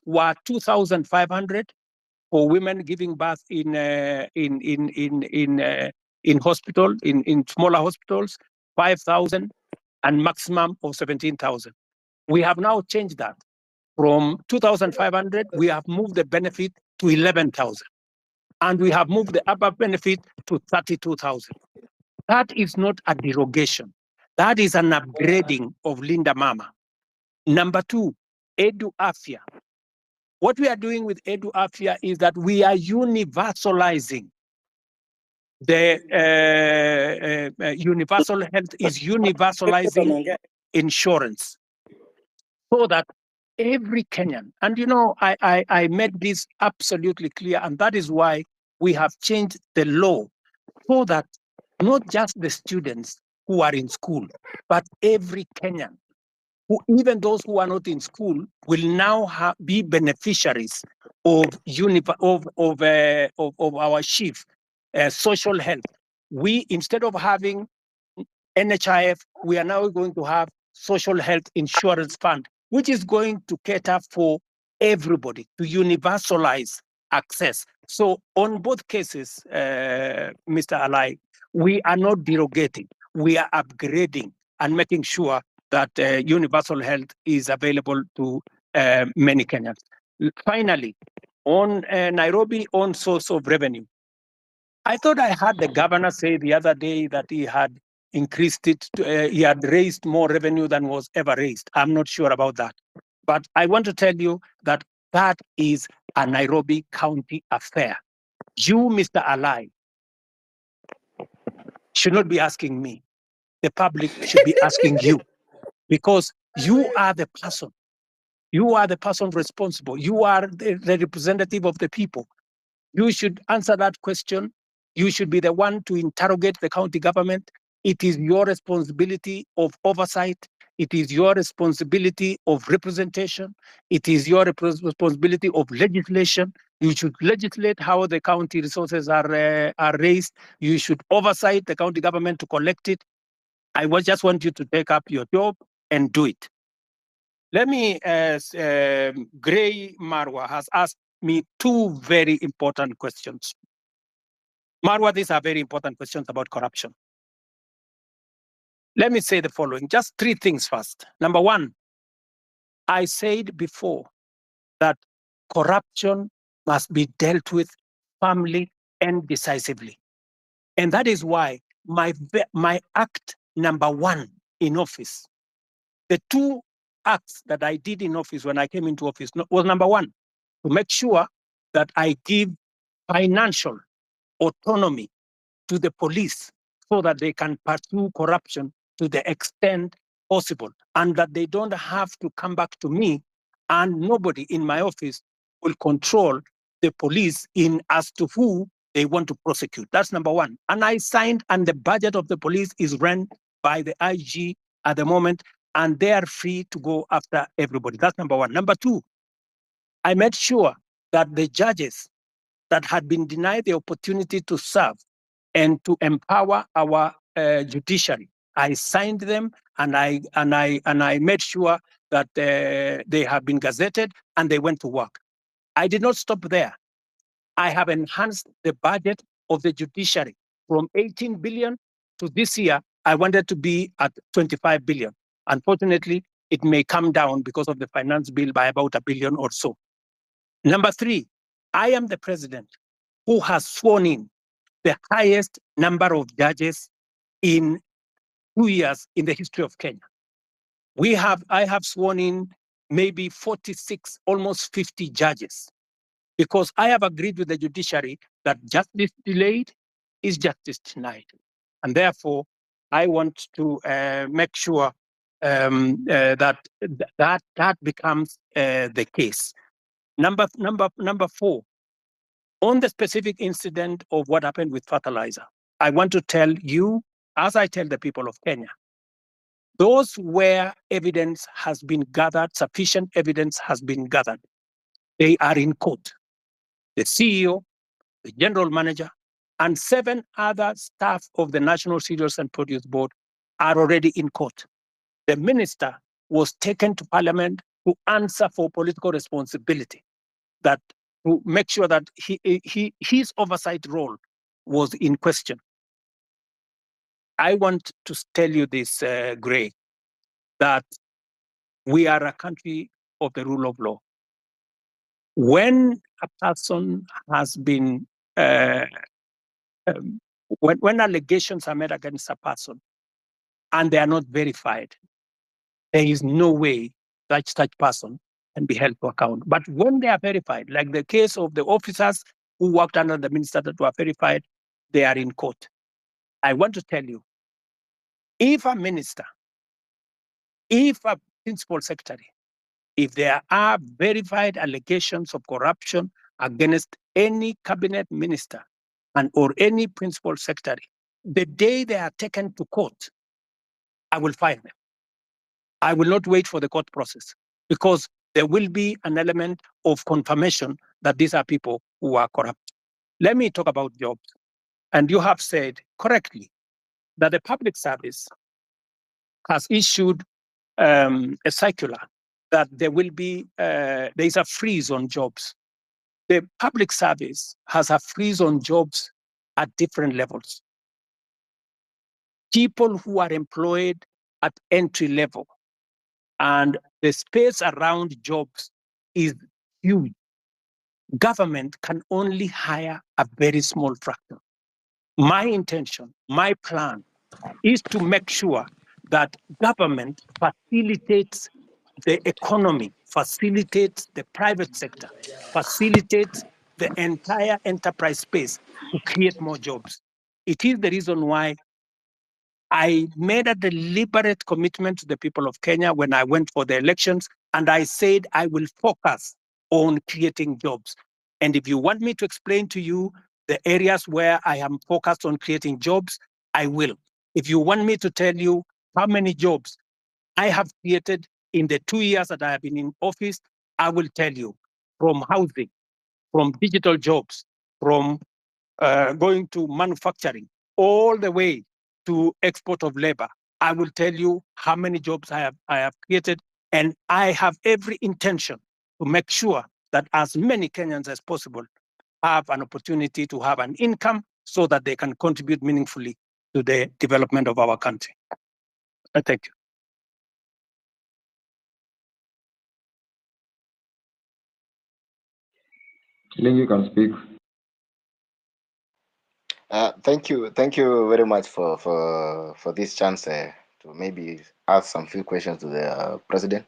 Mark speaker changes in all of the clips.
Speaker 1: were 2,500 for women giving birth in hospital, in smaller hospitals, 5,000, and maximum of 17,000. We have now changed that. From 2,500, we have moved the benefit to 11,000. And we have moved the upper benefit to 32,000. That is not a derogation. That is an upgrading of Linda Mama. Number two, Edu Afya. What we are doing with Edu Afya is that we are universalizing the universal health is universalizing insurance so that every Kenyan, and I made this absolutely clear, and that is why we have changed the law so that not just the students who are in school, but every Kenyan, even those who are not in school, will now be beneficiaries of our chief social health. We, instead of having NHIF, we are now going to have social health insurance fund, which is going to cater for everybody, to universalize access. So on both cases, Mr. Alai, we are not derogating, we are upgrading and making sure that universal health is available to many Kenyans. Finally, on Nairobi on source of revenue, I thought I heard the governor say the other day that he had increased it, he had raised more revenue than was ever raised. I'm not sure about that. But I want to tell you that that is a Nairobi County affair. You, Mr. Alai, should not be asking me. The public should be asking you, because you are the person. You are the person responsible. You are the representative of the people. You should answer that question. You should be the one to interrogate the county government. It is your responsibility of oversight. It is your responsibility of representation. It is your responsibility of legislation. You should legislate how the county resources are raised. You should oversight the county government to collect it. I just want you to take up your job and do it. Let me, Gray Marwa has asked me two very important questions. Marwa, these are very important questions about corruption. Let me say the following, just three things first. Number one, I said before that corruption must be dealt with firmly and decisively. And that is why my act number one in office, the two acts that I did in office when I came into office was number one, to make sure that I give financial autonomy to the police so that they can pursue corruption to the extent possible, and that they don't have to come back to me, and nobody in my office will control the police in as to who they want to prosecute. That's number one. And I signed, and the budget of the police is run by the IG at the moment, and they are free to go after everybody. That's number one. Number two, I made sure that the judges that had been denied the opportunity to serve and to empower our judiciary, I signed them, and I made sure that they have been gazetted and they went to work. I did not stop there. I have enhanced the budget of the judiciary from 18 billion to this year. I wanted to be at 25 billion. Unfortunately, it may come down because of the finance bill by about $1 billion or so. Number three, I am the president who has sworn in the highest number of judges in 2 years in the history of Kenya. I have sworn in maybe 46, almost 50 judges, because I have agreed with the judiciary that justice delayed is justice denied. And therefore, I want to make sure that becomes the case. Number four, on the specific incident of what happened with fertilizer, I want to tell you, as I tell the people of Kenya, those where evidence has been gathered, sufficient evidence has been gathered, they are in court. The CEO, the general manager, and 7 other staff of the National Cereals and Produce Board are already in court. The minister was taken to Parliament to answer for political responsibility, that to make sure that his oversight role was in question. I want to tell you this, Gray, that we are a country of the rule of law. When a person has been, when allegations are made against a person and they are not verified, there is no way such person can be held to account. But when they are verified, like the case of the officers who worked under the minister that were verified, they are in court. I want to tell you, if a minister, if a principal secretary, if there are verified allegations of corruption against any cabinet minister and or any principal secretary, the day they are taken to court, I will fire them. I will not wait for the court process, because there will be an element of confirmation that these are people who are corrupt. Let me talk about jobs. And you have said correctly that the public service has issued a circular that there will be, there is a freeze on jobs. The public service has a freeze on jobs at different levels. People who are employed at entry level and the space around jobs is huge. Government can only hire a very small fraction. My intention, my plan is to make sure that government facilitates the economy, facilitates the private sector, facilitates the entire enterprise space to create more jobs. It is the reason why I made a deliberate commitment to the people of Kenya when I went for the elections, and I said I will focus on creating jobs. And if you want me to explain to you the areas where I am focused on creating jobs, I will. If you want me to tell you how many jobs I have created in the 2 years that I have been in office, I will tell you, from housing, from digital jobs, from going to manufacturing, all the way to export of labor. I will tell you how many jobs I have created, and I have every intention to make sure that as many Kenyans as possible have an opportunity to have an income so that they can contribute meaningfully to the development of our country. Thank you.
Speaker 2: Ling, you can speak.
Speaker 3: Thank you very much for this chance to maybe ask some few questions to the president.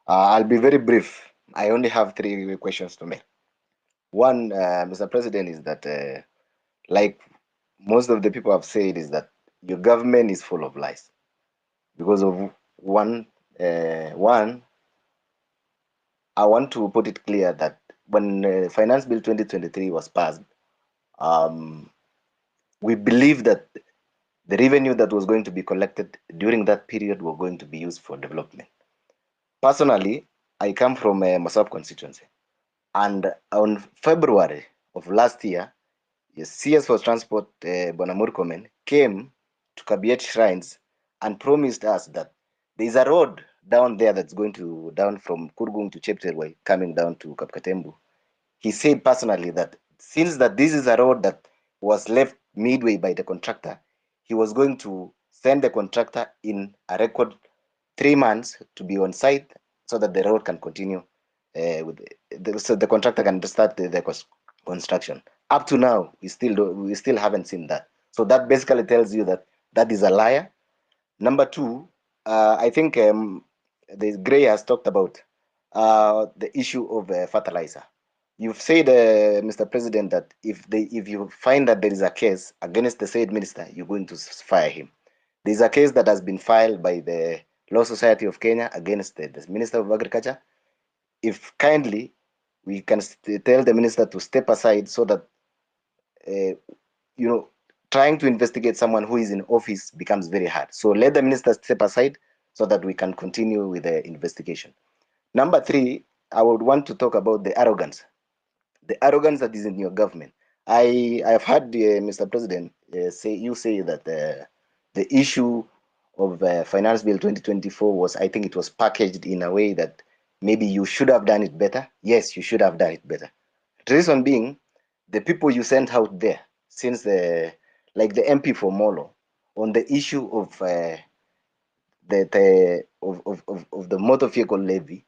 Speaker 3: I'll be very brief. I only have 3 questions to make. One, Mr. President, is that like most of the people have said, is that your government is full of lies because of one. I want to put it clear that when Finance Bill 2023 was passed, we believe that the revenue that was going to be collected during that period were going to be used for development. Personally, I come from a Masab constituency, and on February of last year, the CS for Transport, Bonamur Komen, came to Kabiet Shrines and promised us that there is a road down there that's going to down from Kurgung to Chepterway, coming down to Kapkatembu. He said personally that since that this is a road that was left midway by the contractor, he was going to send the contractor in a record 3 months to be on site so that the road can continue so the contractor can start the construction. Up to now, we still haven't seen that. So that basically tells you that that is a liar. Number 2, I think the Gray has talked about the issue of fertilizer. You've said, Mr. President, that if you find that there is a case against the said minister, you're going to fire him. There's a case that has been filed by the Law Society of Kenya against the Minister of Agriculture. If kindly, we can tell the minister to step aside so that, trying to investigate someone who is in office becomes very hard. So let the minister step aside so that we can continue with the investigation. Number 3, I would want to talk about the arrogance that is in your government. I have heard Mr. President say that the issue of Finance Bill 2024 was, I think it was packaged in a way that maybe you should have done it better. Yes, you should have done it better. The reason being, the people you sent out there, since like the MP for Molo, on the issue of the motor vehicle levy,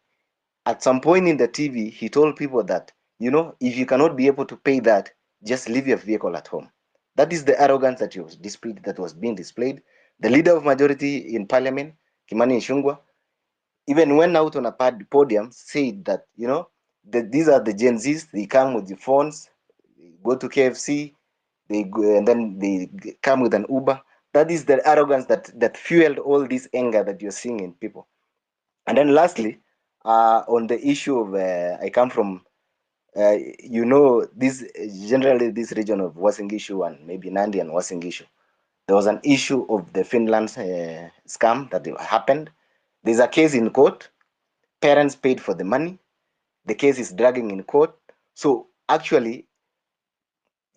Speaker 3: at some point in the TV, he told people that, if you cannot be able to pay that, just leave your vehicle at home. That is the arrogance that was being displayed. The leader of majority in parliament, Kimani Ichung'wah, even went out on a podium, said that, these are the Gen Zs, they come with the phones, they go to KFC, they go, and then they come with an Uber. That is the arrogance that fueled all this anger that you're seeing in people. And then lastly, on the issue of, I come from, this generally this region of Uasin Gishu and maybe Nandi and Uasin Gishu. There was an issue of the Finland scam that happened. There's a case in court. Parents paid for the money. The case is dragging in court. So actually,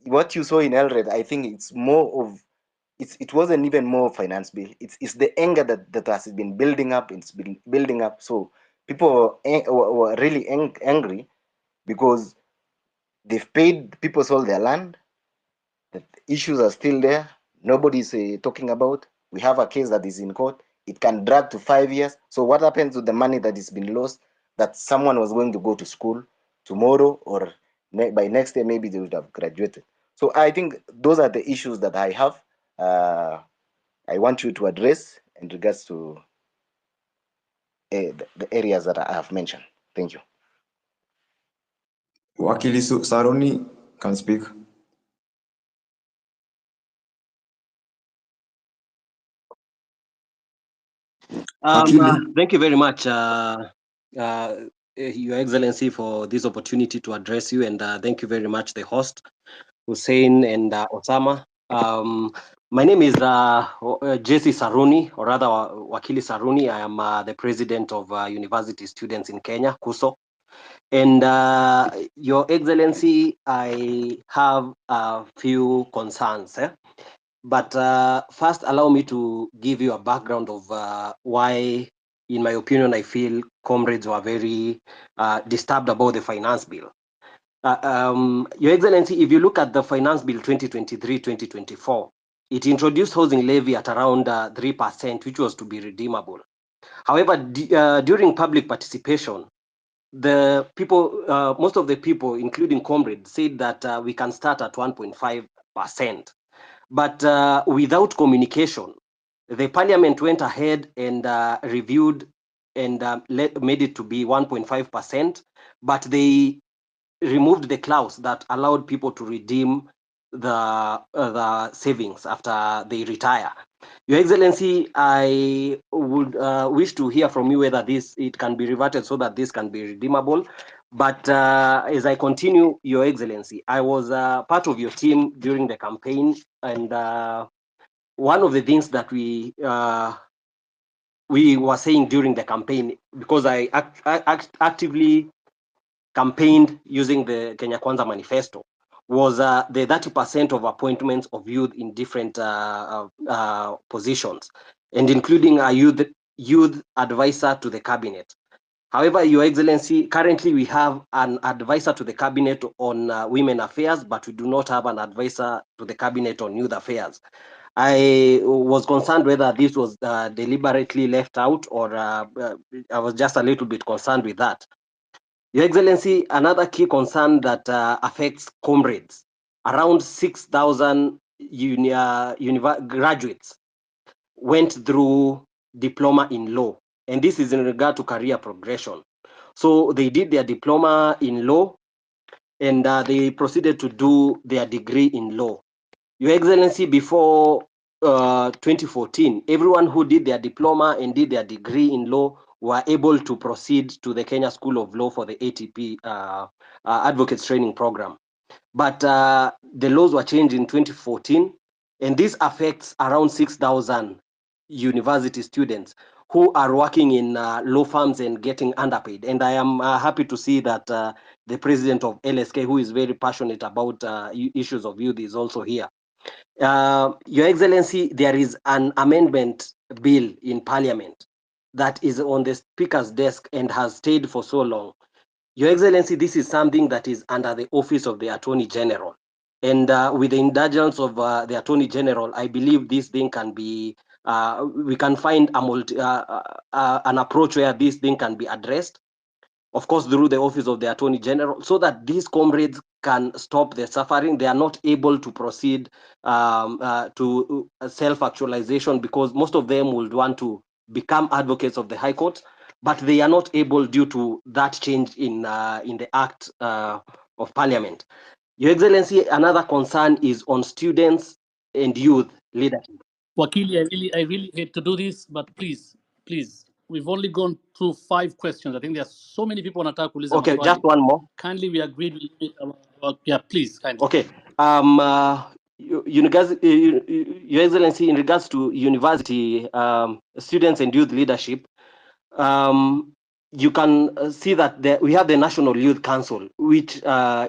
Speaker 3: what you saw in Elred, I think it's more of, it wasn't even more finance bill. It's the anger that has been building up. It's been building up. So people were really angry because they've paid, people sold their land. The issues are still there. Nobody's talking about. We have a case that is in court. It can drag to 5 years. So what happens to the money that has been lost, that someone was going to go to school tomorrow, or by next year, maybe they would have graduated. So I think those are the issues that I have. I want you to address in regards to the areas that I have mentioned. Thank you.
Speaker 2: Wakili Saruni can speak.
Speaker 4: Thank you very much, Your Excellency, for this opportunity to address you, and thank you very much, the host, Hussein and Osama. My name is Jesse Saruni, or rather Wakili Saruni. I am the president of University Students in Kenya, KUSO. And Your Excellency, I have a few concerns. But first, allow me to give you a background of why, in my opinion, I feel comrades were very disturbed about the finance bill. Your Excellency, if you look at the finance bill 2023-2024, it introduced housing levy at around 3%, which was to be redeemable. However, during public participation, the people, most of the people, including comrades, said that we can start at 1.5%. But without communication, the parliament went ahead and reviewed and made it to be 1.5%, but they removed the clause that allowed people to redeem the savings after they retire. Your Excellency, I would wish to hear from you whether it can be reverted so that this can be redeemable. But as I continue, Your Excellency, I was part of your team during the campaign, and one of the things that we were saying during the campaign, because I actively campaigned using the Kenya Kwanza manifesto, was the 30% of appointments of youth in different positions, and including a youth advisor to the cabinet. However, Your Excellency, currently we have an advisor to the cabinet on women affairs, but we do not have an advisor to the cabinet on youth affairs. I was concerned whether this was deliberately left out, or I was just a little bit concerned with that. Your Excellency, another key concern that affects comrades, around 6,000 graduates went through diploma in law, and this is in regard to career progression. So they did their diploma in law, and they proceeded to do their degree in law. Your Excellency, before 2014, everyone who did their diploma and did their degree in law were able to proceed to the Kenya School of Law for the ATP Advocates Training Program. But the laws were changed in 2014, and this affects around 6,000 university students who are working in law firms and getting underpaid. And I am happy to see that the president of LSK, who is very passionate about issues of youth, is also here. Your Excellency, there is an amendment bill in Parliament that is on the speaker's desk and has stayed for so long. Your Excellency, this is something that is under the office of the Attorney General. And with the indulgence of the Attorney General, I believe this thing can be, we can find an approach where this thing can be addressed, of course, through the office of the Attorney General, so that these comrades can stop their suffering. They are not able to proceed to self-actualization, because most of them would want to become advocates of the High Court, but they are not able due to that change in the Act of Parliament. Your Excellency, another concern is on students and youth leadership.
Speaker 5: Wakili, I really hate to do this, but please, we've only gone through 5 questions. I think there are so many people wanataka kuuliza
Speaker 4: Okay,
Speaker 5: maswali.
Speaker 4: just one more.
Speaker 5: Kindly, we agreed. Yeah, please, kindly.
Speaker 4: Okay. Your Excellency, in regards to university students and youth leadership, you can see that we have the National Youth Council, which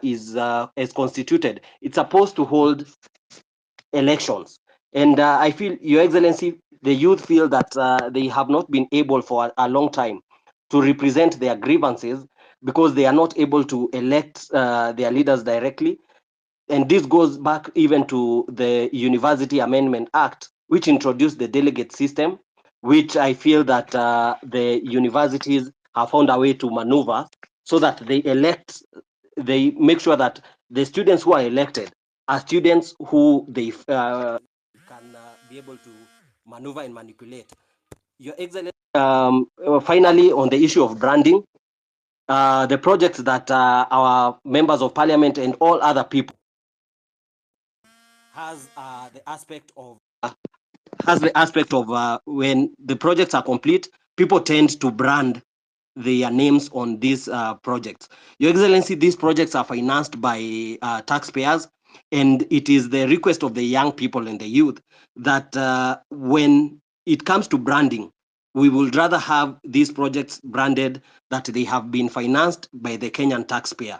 Speaker 4: is constituted. It's supposed to hold elections. And I feel, Your Excellency, the youth feel that they have not been able for a long time to represent their grievances, because they are not able to elect their leaders directly. And this goes back even to the University Amendment Act, which introduced the delegate system, which I feel that the universities have found a way to maneuver so that they make sure that the students who are elected are students who they can be able to maneuver and manipulate. Your Excellency, finally, on the issue of branding, the projects that our members of parliament and all other people has the aspect of when the projects are complete, people tend to brand their names on these projects. Your Excellency, these projects are financed by taxpayers, and it is the request of the young people and the youth that when it comes to branding, we would rather have these projects branded that they have been financed by the Kenyan taxpayer.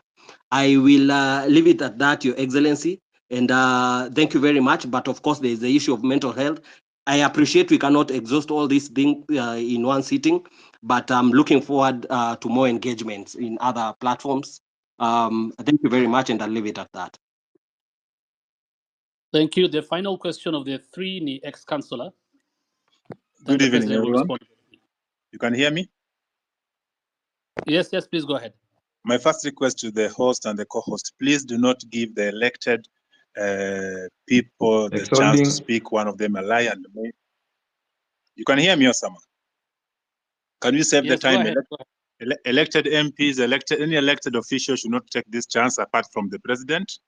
Speaker 4: I will leave it at that, Your Excellency, and thank you very much. But of course, there is the issue of mental health. I appreciate we cannot exhaust all these things in one sitting, but I'm looking forward to more engagements in other platforms. Thank you very much, and I'll leave it at that.
Speaker 5: Thank you. The final question of the 3 ni ex-councillor.
Speaker 6: Good evening, everyone. You can hear me?
Speaker 5: Yes, please go ahead.
Speaker 6: My first request to the host and the co-host, please do not give the elected people the chance to speak, one of them a lie and me. You can hear me, Osama? Can you save the time? Elected MPs, any elected official should not take this chance apart from the president.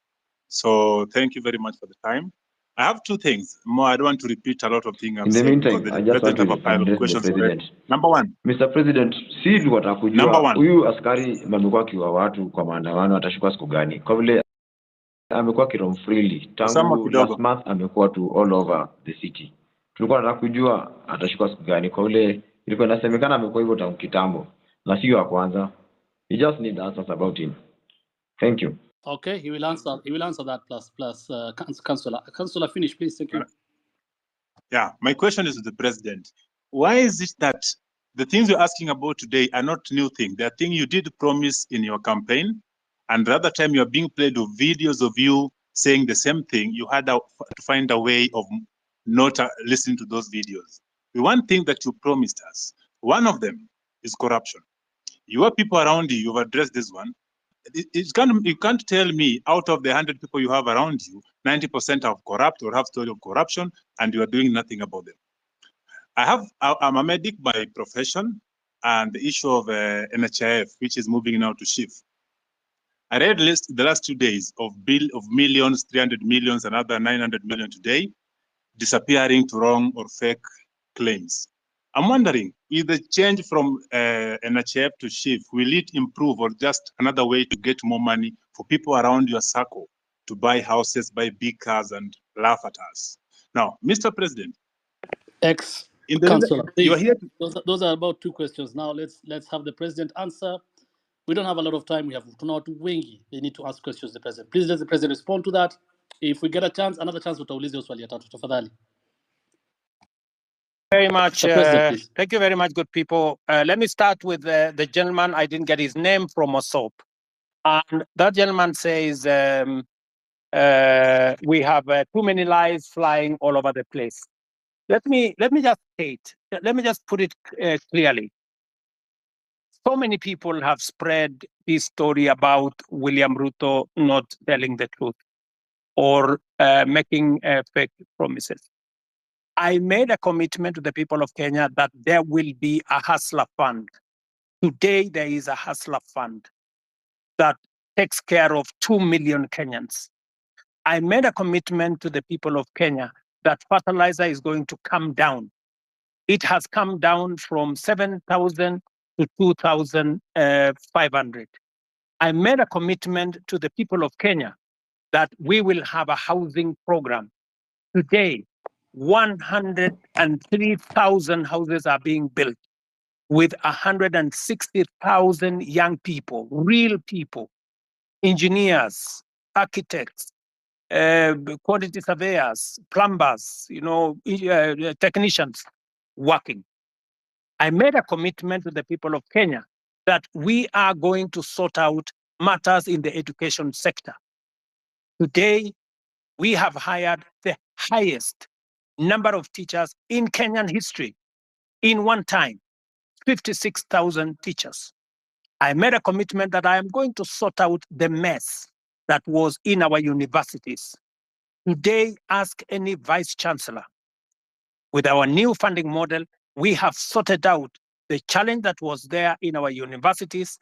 Speaker 6: So thank you very much for the time. I have 2 things more. I don't want to repeat a lot of things.
Speaker 2: In the meantime, I just want to address the president.
Speaker 6: Number 1.
Speaker 2: Mr. President, si watakujua huyu askari amekuwa akiwa watu kwa maandamano atashukua siku gani? Kwa vile amekuwa kirom freely tangu last month, amekuwa to all over the city. Tulikuwa tunataka kujua atashukua siku gani, kwa vile ilikuwa inasemekana amekuwa hivyo tangu kitambo na sio wa kwanza. You just need answers about him. Thank you.
Speaker 5: Okay, he will answer that plus councillor. Councillor, finish, please. Thank you.
Speaker 6: Yeah, my question is to the president. Why is it that the things you're asking about today are not new things? They are things you did promise in your campaign, and the other time you are being played with videos of you saying the same thing. You had to find a way of not listening to those videos. The one thing that you promised us, one of them is corruption. You have people around you, you've addressed this one. You can't tell me out of the 100 people you have around you, 90% are corrupt or have story of corruption, and you are doing nothing about them. I'm a medic by profession, and the issue of NHIF, which is moving now to SHIF. I read the last 2 days of millions, 300 millions, another 900 million today, disappearing to wrong or fake claims. I'm wondering, if the change from NHIF to SHIF, will it improve or just another way to get more money for people around your circle to buy houses, buy big cars, and laugh at us? Now, Mr. President,
Speaker 5: Councillor, please. Those are about 2 questions. Now let's have the president answer. We don't have a lot of time. We have tunawatu wengi. They need to ask questions to the president. Please let the president respond to that. If we get another chance, utauliza swali ya tatu tafadhali.
Speaker 1: Very much.
Speaker 5: Mr. President, please.
Speaker 1: Thank you very much, good people. Let me start with the gentleman. I didn't get his name, from Osop. And that gentleman says, we have too many lies flying all over the place. Let me just state, let me just put it clearly. So many people have spread this story about William Ruto not telling the truth or making fake promises. I made a commitment to the people of Kenya that there will be a hustler fund. Today, there is a hustler fund that takes care of 2 million Kenyans. I made a commitment to the people of Kenya that fertilizer is going to come down. It has come down from 7,000 to 2,500. I made a commitment to the people of Kenya that we will have a housing program. Today, 103,000 houses are being built with 160,000 young people, real people, engineers, architects, quantity surveyors, plumbers, technicians working. I made a commitment to the people of Kenya that we are going to sort out matters in the education sector. Today, we have hired the highest number of teachers in Kenyan history in one time, 56,000 teachers. I made a commitment that I am going to sort out the mess that was in our universities. Today, ask any vice chancellor. With our new funding model, we have sorted out the challenge that was there in our universities.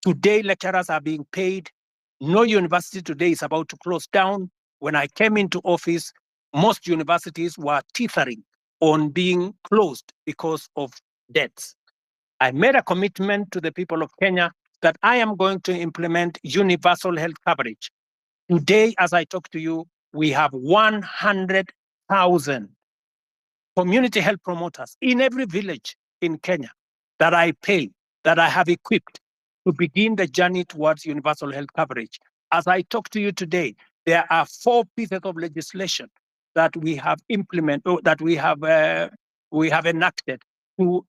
Speaker 1: Today, lecturers are being paid. No university today is about to close down. When I came into office, most universities were teetering on being closed because of debts. I made a commitment to the people of Kenya that I am going to implement universal health coverage. Today, as I talk to you, we have 100,000 community health promoters in every village in Kenya that I pay, that I have equipped to begin the journey towards universal health coverage. As I talk to you today, there are 4 pieces of legislation that we have implemented, that we have enacted to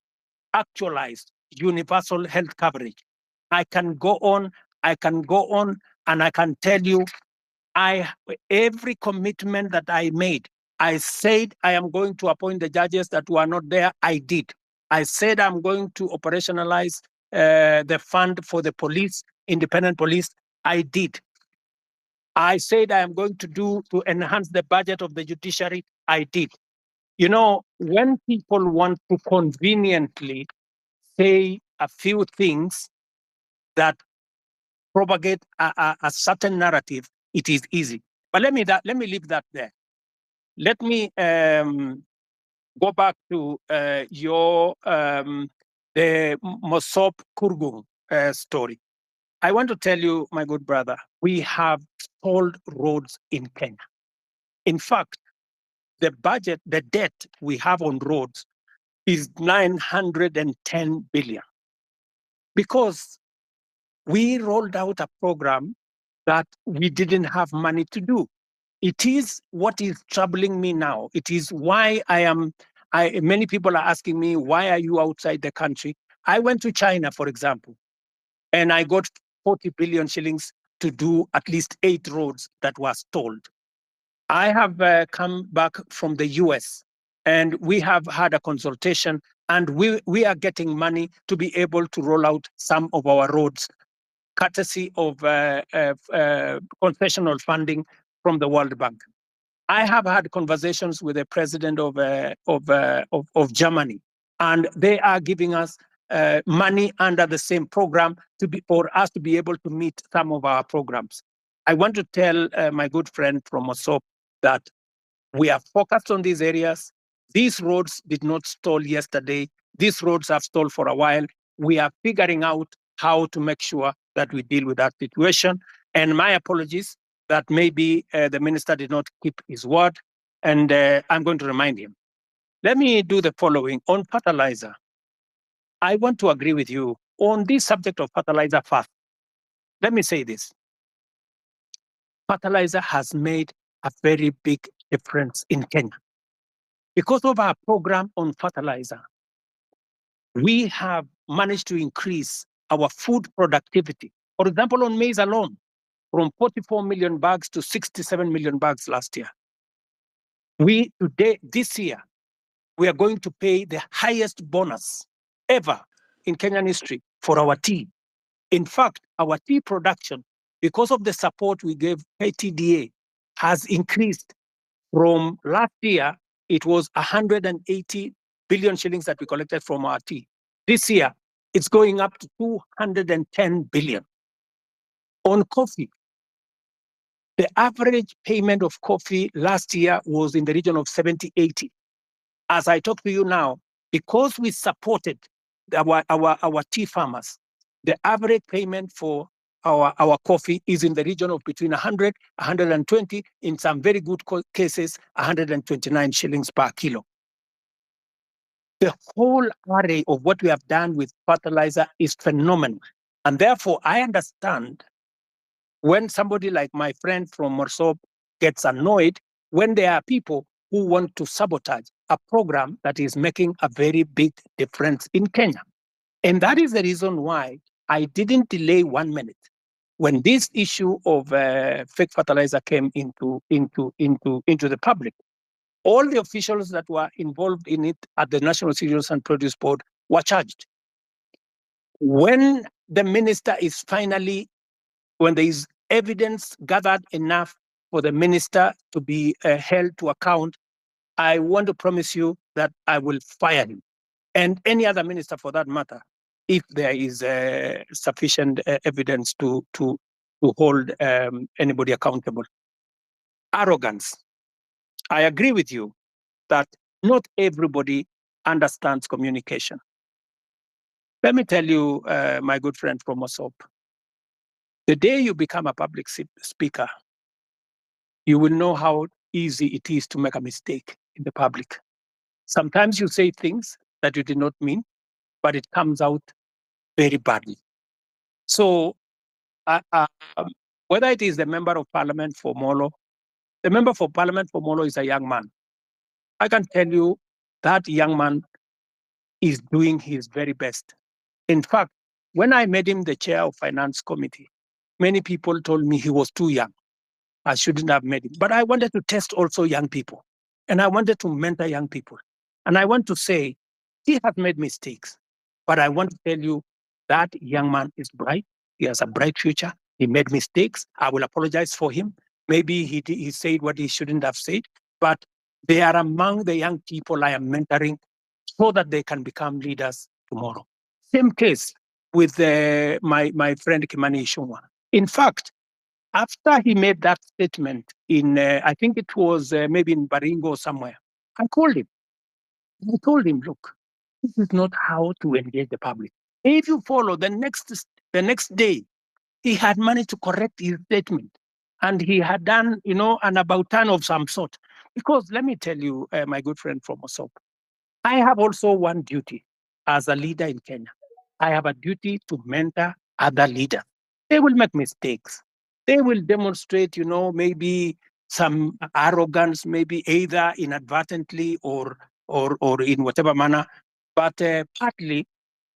Speaker 1: actualize universal health coverage. I can go on, and I can tell you, every commitment that I made, I said I am going to appoint the judges that were not there, I did. I said I'm going to operationalize the fund for the police, independent police, I did. I said I am going to enhance the budget of the judiciary, I did. You know, when people want to conveniently say a few things that propagate a certain narrative, it is easy. But let me leave that there. Let me go back to the Mosop Kurgung story. I want to tell you, my good brother, we have stalled roads in Kenya. In fact, the budget, the debt we have on roads is 910 billion. Because we rolled out a program that we didn't have money to do. It is what is troubling me now. It is why many people are asking me, why are you outside the country? I went to China, for example, and I got 40 billion shillings to do at least 8 roads that were stalled. I have come back from the US, and we have had a consultation, and we are getting money to be able to roll out some of our roads, courtesy of concessional funding from the World Bank. I have had conversations with the president of Germany, and they are giving us money under the same program for us to be able to meet some of our programs. I want to tell my good friend from Osop that we are focused on these areas. These roads did not stall yesterday. These roads have stalled for a while. We are figuring out how to make sure that we deal with that situation. And my apologies that maybe the minister did not keep his word, and I'm going to remind him. Let me do the following. On fertilizer, I want to agree with you on this subject of fertilizer first. Let me say this. Fertilizer has made a very big difference in Kenya. Because of our program on fertilizer, we have managed to increase our food productivity. For example, on maize alone, from 44 million bags to 67 million bags last year. This year, we are going to pay the highest bonus ever in Kenyan history for our tea. In fact, our tea production, because of the support we gave KTDA, has increased from last year. It was 180 billion shillings that we collected from our tea. This year, it's going up to 210 billion. On coffee, the average payment of coffee last year was in the region of 70-80. As I talk to you now, because we supported our tea farmers, the average payment for our coffee is in the region of between 100, 120, in some very good cases, 129 shillings per kilo. The whole array of what we have done with fertilizer is phenomenal. And therefore, I understand when somebody like my friend from Morsop gets annoyed when there are people who want to sabotage a program that is making a very big difference in Kenya. And that is the reason why I didn't delay 1 minute. When this issue of fake fertilizer came into the public, all the officials that were involved in it at the National Cereals and Produce Board were charged. When the minister is when there is evidence gathered enough for the minister to be held to account, I want to promise you that I will fire him and any other minister for that matter, if there is sufficient evidence to hold anybody accountable. Arrogance. I agree with you that not everybody understands communication. Let me tell you, my good friend from Mosop, the day you become a public speaker, you will know how easy it is to make a mistake in the public. Sometimes you say things that you did not mean, but it comes out very badly. So whether it is the member of parliament for Molo, the member for parliament for Molo is a young man. I can tell you that young man is doing his very best. In fact, when I made him the chair of finance committee, many people told me he was too young. I shouldn't have made him. But I wanted to test also young people. And I wanted to mentor young people. And I want to say, he has made mistakes. But I want to tell you that young man is bright. He has a bright future. He made mistakes. I will apologize for him. Maybe he said what he shouldn't have said. But they are among the young people I am mentoring so that they can become leaders tomorrow. Same case with my friend Kimani Ichung'wah. In fact, after he made that statement in, I think it was maybe in Baringo or somewhere, I called him. I told him, look, this is not how to engage the public. If you follow the next day, he had managed to correct his statement. And he had done, an about turn of some sort. Because let me tell you, my good friend from Mosop, I have also one duty as a leader in Kenya. I have a duty to mentor other leaders. They will make mistakes. They will demonstrate, maybe some arrogance, maybe either inadvertently or in whatever manner. But partly,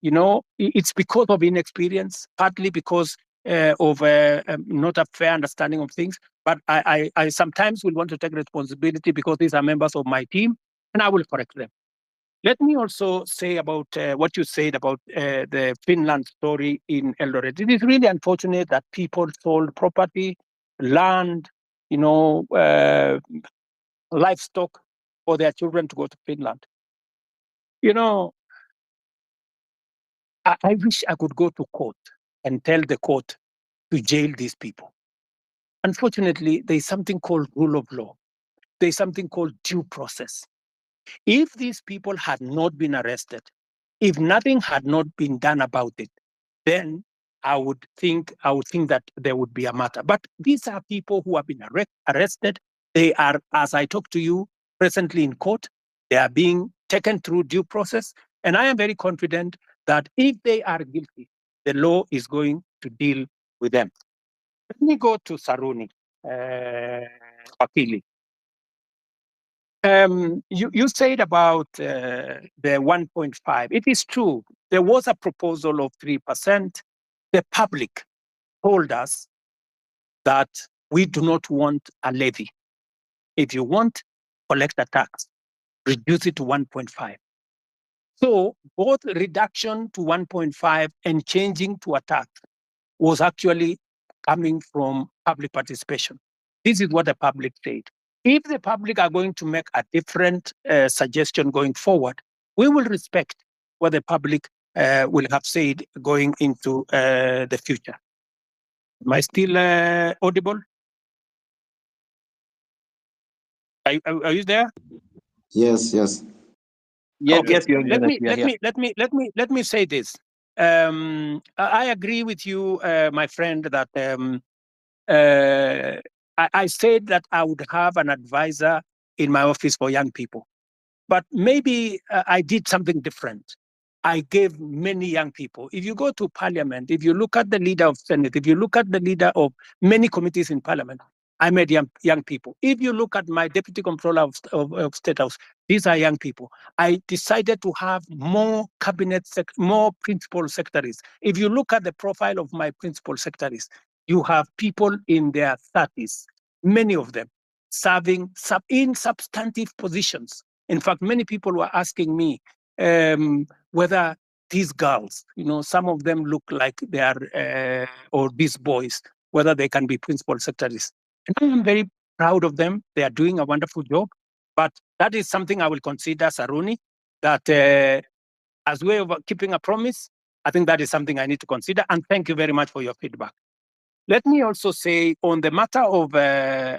Speaker 1: it's because of inexperience, partly because of not a fair understanding of things. But I sometimes will want to take responsibility because these are members of my team, and I will correct them. Let me also say about what you said about the Finland story in Eldoret. It is really unfortunate that people sold property, land, livestock for their children to go to Finland. I wish I could go to court and tell the court to jail these people. Unfortunately, there's something called rule of law. There's something called due process. If these people had not been arrested, if nothing had not been done about it, then I would think that there would be a matter. But these are people who have been arrested. They are, as I talk to you, presently in court. They are being taken through due process. And I am very confident that if they are guilty, the law is going to deal with them. Let me go to Saruni, Wakili. You said about the 1.5. It is true. There was a proposal of 3%. The public told us that we do not want a levy. If you want, collect a tax, reduce it to 1.5. So both reduction to 1.5 and changing to a tax was actually coming from public participation. This is what the public said. If the public are going to make a different suggestion going forward, we will respect what the public will have said going into the future. Am I still audible? Are you there?
Speaker 3: Yes, yes.
Speaker 4: Yes,
Speaker 1: Okay.
Speaker 4: yes, Your
Speaker 1: Let
Speaker 4: Excellency,
Speaker 1: let me say this. I agree with you, my friend, that I said that I would have an advisor in my office for young people, but maybe I did something different. I gave many young people. If you go to parliament, if you look at the leader of Senate, if you look at the leader of many committees in parliament, I made young people. If you look at my deputy comptroller of State House, these are young people. I decided to have more more principal secretaries. If you look at the profile of my principal secretaries, you have people in their 30s, many of them serving in substantive positions. In fact, many people were asking me whether these girls, some of them look like they are, or these boys, whether they can be principal secretaries. And I am very proud of them. They are doing a wonderful job. But that is something I will consider, Saruni, that as a way of keeping a promise, I think that is something I need to consider. And thank you very much for your feedback. Let me also say on the matter of the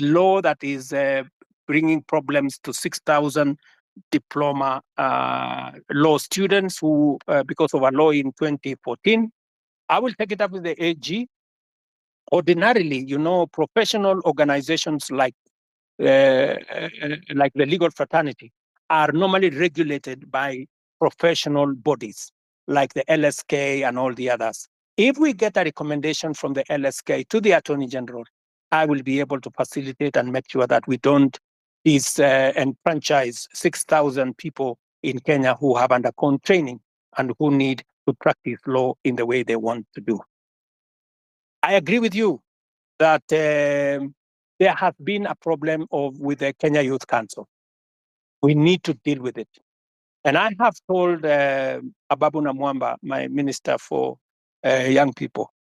Speaker 1: law that is bringing problems to 6,000 diploma law students who, because of a law in 2014, I will take it up with the AG. Ordinarily, professional organizations like the legal fraternity are normally regulated by professional bodies like the LSK and all the others. If we get a recommendation from the LSK to the Attorney General, I will be able to facilitate and make sure that we don't enfranchise 6,000 people in Kenya who have undergone training and who need to practice law in the way they want to do. I agree with you that there has been a problem with the Kenya Youth Council. We need to deal with it. And I have told Ababu Namwamba, my minister for young people,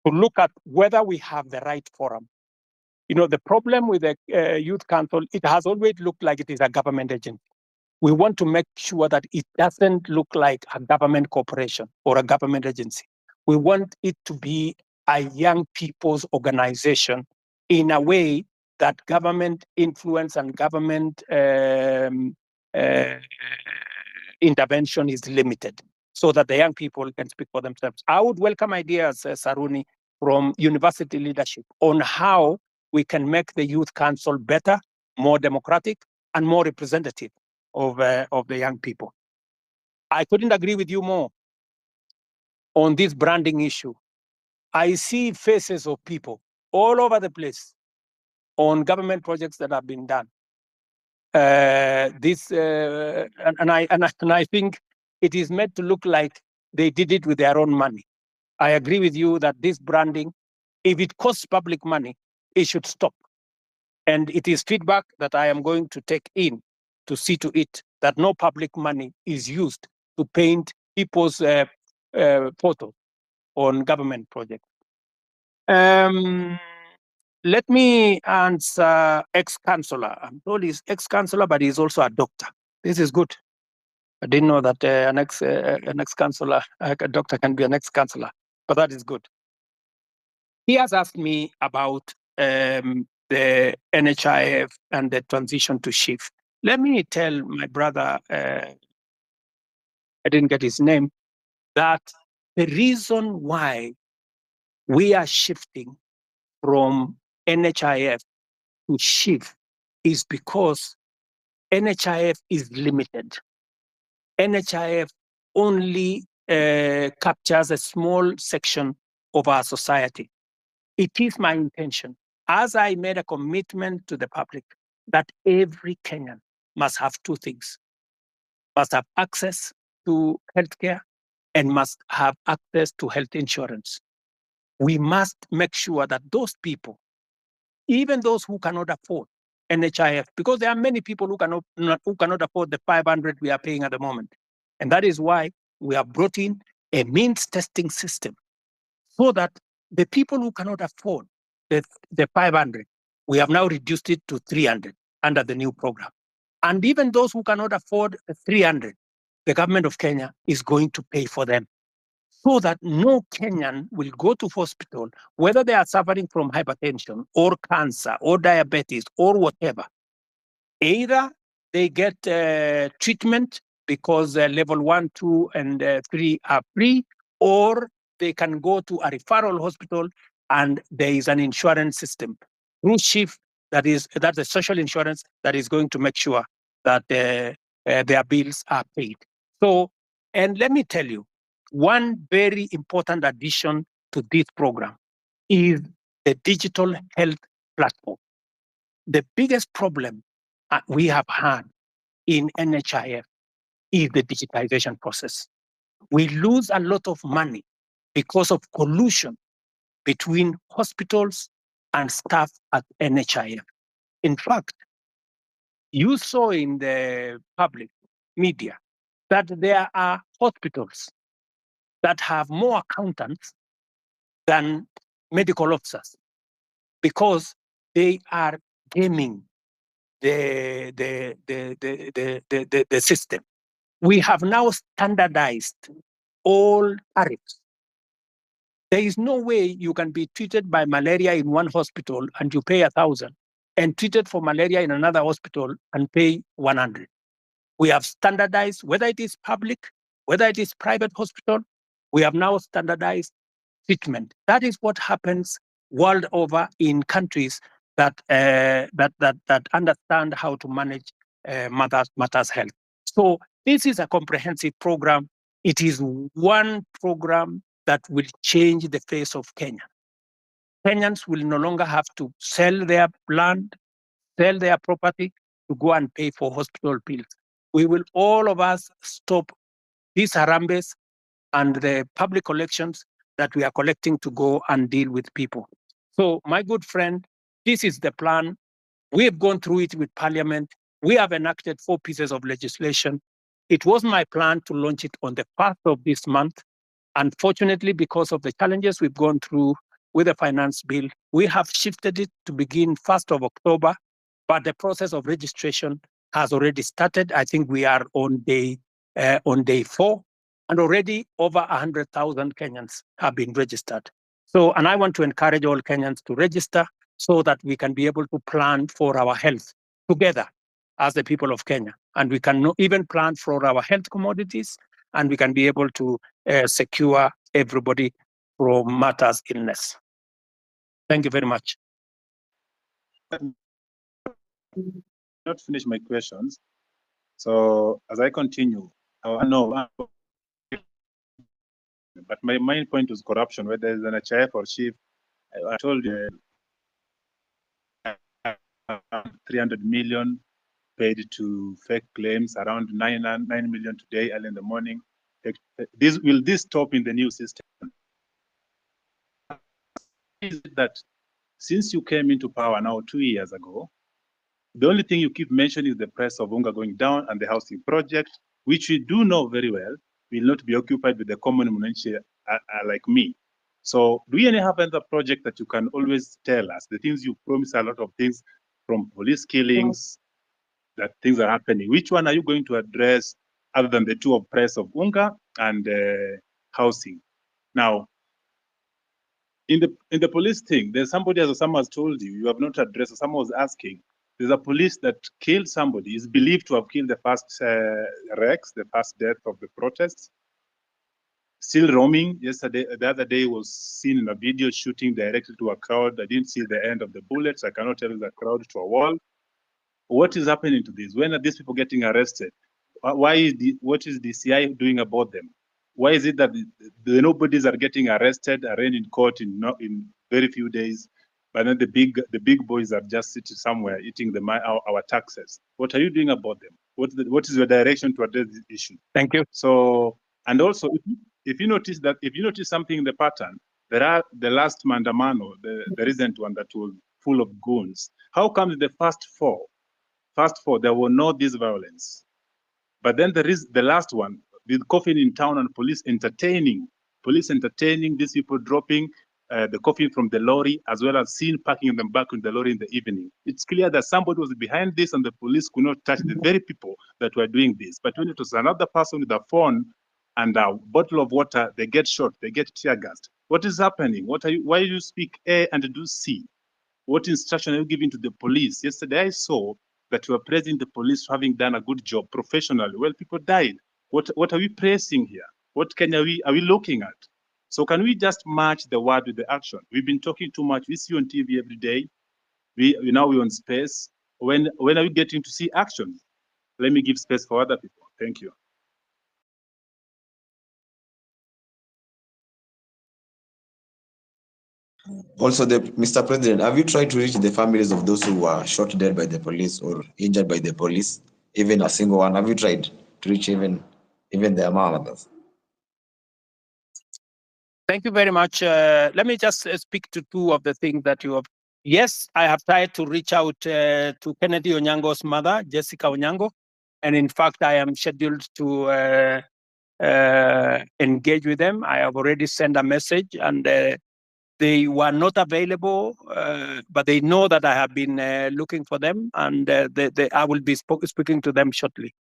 Speaker 1: to look at whether we have the right forum. The problem with the Youth Council, it has always looked like it is a government agency. We want to make sure that it doesn't look like a government corporation or a government agency. We want it to be a young people's organization in a way that government influence and government intervention is limited so that the young people can speak for themselves. I would welcome ideas, Saruni, from university leadership on how we can make the Youth Council better, more democratic, and more representative of the young people. I couldn't agree with you more on this branding issue. I see faces of people all over the place on government projects that have been done. And I think it is meant to look like they did it with their own money. I agree with you that this branding, if it costs public money, it should stop. And it is feedback that I am going to take in to see to it that no public money is used to paint people's photos on government projects. Let me answer ex-councillor. I'm told he's ex-councillor, but he's also a doctor. This is good. I didn't know that an ex-councillor, a doctor can be an ex-councillor, but that is good. He has asked me about the NHIF and the transition to shift. Let me tell my brother, I didn't get his name, that the reason why we are shifting from NHIF to shift is because NHIF is limited. NHIF only captures a small section of our society. It is my intention, as I made a commitment to the public, that every Kenyan must have two things: must have access to healthcare and must have access to health insurance. We must make sure that those people, even those who cannot afford NHIF, because there are many people who cannot afford the 500 we are paying at the moment. And that is why we have brought in a means testing system, so that the people who cannot afford the 500, we have now reduced it to 300 under the new program. And even those who cannot afford the 300, the government of Kenya is going to pay for them, so that no Kenyan will go to hospital, whether they are suffering from hypertension or cancer or diabetes or whatever. Either they get treatment because level 1, 2, and 3 are free, or they can go to a referral hospital and there is an insurance system through SHIF, that's a social insurance that is going to make sure that their bills are paid. So, and let me tell you, one very important addition to this program is the digital health platform. The biggest problem we have had in NHIF is the digitization process. We lose a lot of money because of collusion between hospitals and staff at NHIF. In fact, you saw in the public media that there are hospitals that have more accountants than medical officers, because they are gaming the system. We have now standardized all tariffs. There is no way you can be treated by malaria in one hospital and you pay 1,000, and treated for malaria in another hospital and pay 100. We have standardized, whether it is public, whether it is private hospital, we have now standardized treatment. That is what happens world over in countries that understand how to manage matters health. So this is a comprehensive program. It is one program that will change the face of Kenya. Kenyans will no longer have to sell their land, sell their property to go and pay for hospital bills. We will, all of us, stop these harambes and the public collections that we are collecting to go and deal with people. So, my good friend, this is the plan. We have gone through it with Parliament. We have enacted 4 pieces of legislation. It was my plan to launch it on the 1st of this month. Unfortunately, because of the challenges we've gone through with the finance bill, we have shifted it to begin 1st of October, but the process of registration has already started. I think we are on day 4. And already over 100,000 Kenyans have been registered. So, and I want to encourage all Kenyans to register so that we can be able to plan for our health together as the people of Kenya. And we can even plan for our health commodities, and we can be able to secure everybody from matters illness. Thank you very much.
Speaker 6: Not finish my questions. So as I continue, no. But my main point was corruption, whether it's an HIF or chief. I told you 300 million paid to fake claims, around 9 million today, early in the morning. Will this stop in the new system? Is that since you came into power now 2 years ago, the only thing you keep mentioning is the price of unga going down and the housing project, which we do know very well will not be occupied with the common mwananchi like me. So do you have another project that you can always tell us? The things you promise, a lot of things, from police killings, that things are happening. Which one are you going to address other than the 2 of price of unga and housing? Now, in the police thing, there's somebody, as someone has told you, you have not addressed. Someone was asking, there's a police that killed somebody, is believed to have killed the first Rex, the first death of the protests. Still roaming. Yesterday, the other day, was seen in a video shooting directly to a crowd. I didn't see the end of the bullets. I cannot tell the crowd to a wall. What is happening to this? When are these people getting arrested? What is the CI doing about them? Why is it that the nobodies are getting arrested, arraigned in court in very few days? but then the big boys are just sitting somewhere eating our taxes. What are you doing about them? What is your direction to address this issue?
Speaker 1: Thank you.
Speaker 6: So, and also, if you notice something in the pattern, there are the last Mandamano, the recent one that was full of goons. How come the first four, there were no this violence? But then there is the last one, with coffin in town and police entertaining these people dropping the coffin from the lorry, as well as seen packing them back in the lorry in the evening. It's clear that somebody was behind this and the police could not touch the very people that were doing this. But when it was another person with a phone and a bottle of water, they get shot, they get tear gassed. What is happening? Why do you speak A and do C? What instruction are you giving to the police? Yesterday I saw that you are praising the police for having done a good job professionally. Well, people died. What are we praising here? What Kenya are we looking at? So can we just match the word with the action? We've been talking too much. We see on TV every day. Now we're on space. When are we getting to see action? Let me give space for other people. Thank you.
Speaker 2: Also, Mr. President, have you tried to reach the families of those who were shot dead by the police or injured by the police? Even a single one? Have you tried to reach even their mothers?
Speaker 1: Thank you very much. Let me just speak to two of the things that you have. Yes, I have tried to reach out to Kennedy Onyango's mother, Jessica Onyango. And in fact, I am scheduled to engage with them. I have already sent a message, and they were not available, but they know that I have been looking for them, and I will be speaking to them shortly.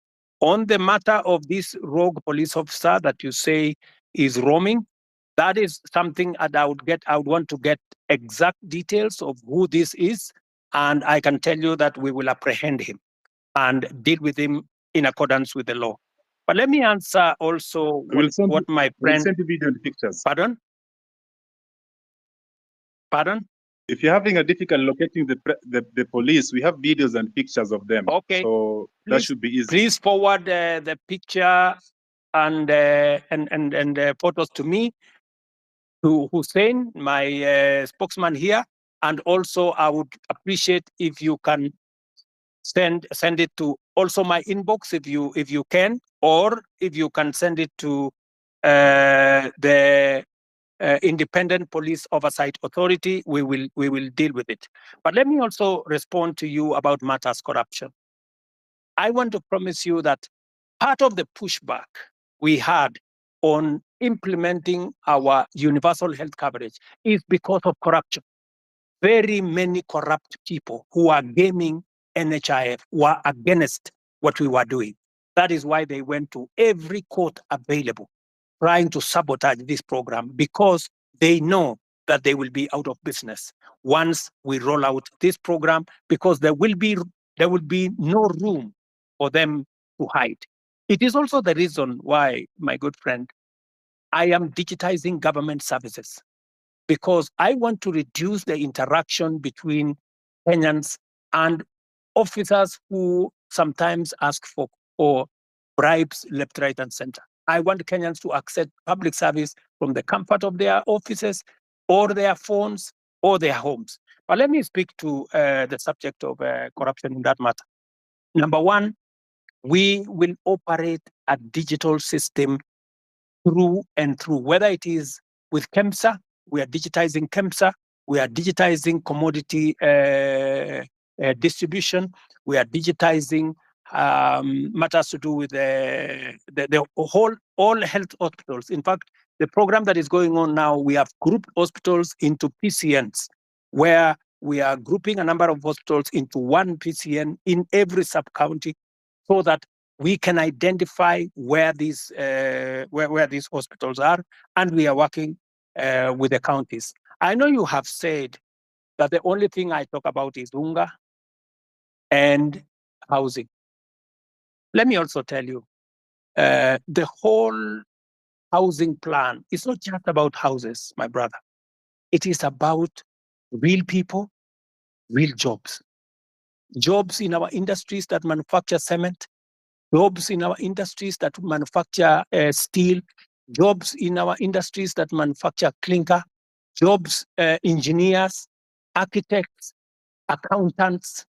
Speaker 1: On the matter of this rogue police officer that you say is roaming, that is something that I would want to get exact details of who this is, and I can tell you that we will apprehend him and deal with him in accordance with the law. But let me answer also what my friend...
Speaker 6: We'll send you video and pictures.
Speaker 1: Pardon? Pardon?
Speaker 6: If you're having a difficult locating the police, we have videos and pictures of them.
Speaker 1: Okay.
Speaker 6: So that should be easy.
Speaker 1: Please forward the picture and photos to me, to Hussein, my spokesman here, and also I would appreciate if you can send it to also my inbox if you can, or if you can send it to the Independent Police Oversight Authority. We will deal with it. But let me also respond to you about matters corruption. I want to promise you that part of the pushback we had on implementing our universal health coverage is because of corruption. Very many corrupt people who are gaming NHIF were against what we were doing. That is why they went to every court available, trying to sabotage this program, because they know that they will be out of business once we roll out this program, because there will be no room for them to hide. It is also the reason why, my good friend, I am digitizing government services, because I want to reduce the interaction between Kenyans and officers who sometimes ask for bribes left, right, and center. I want Kenyans to access public service from the comfort of their offices or their phones or their homes. But let me speak to the subject of corruption in that matter. Number one, we will operate a digital system through and through, whether it is with KEMSA, we are digitizing KEMSA, we are digitizing commodity distribution, we are digitizing matters to do with all health hospitals. In fact, the program that is going on now, we have grouped hospitals into PCNs, where we are grouping a number of hospitals into one PCN in every sub-county, so that we can identify where these hospitals are, and we are working with the counties. I know you have said that the only thing I talk about is unga and housing. Let me also tell you, the whole housing plan is not just about houses, my brother. It is about real people, real jobs. Jobs in our industries that manufacture cement, jobs in our industries that manufacture steel, jobs in our industries that manufacture clinker, jobs, engineers, architects, accountants,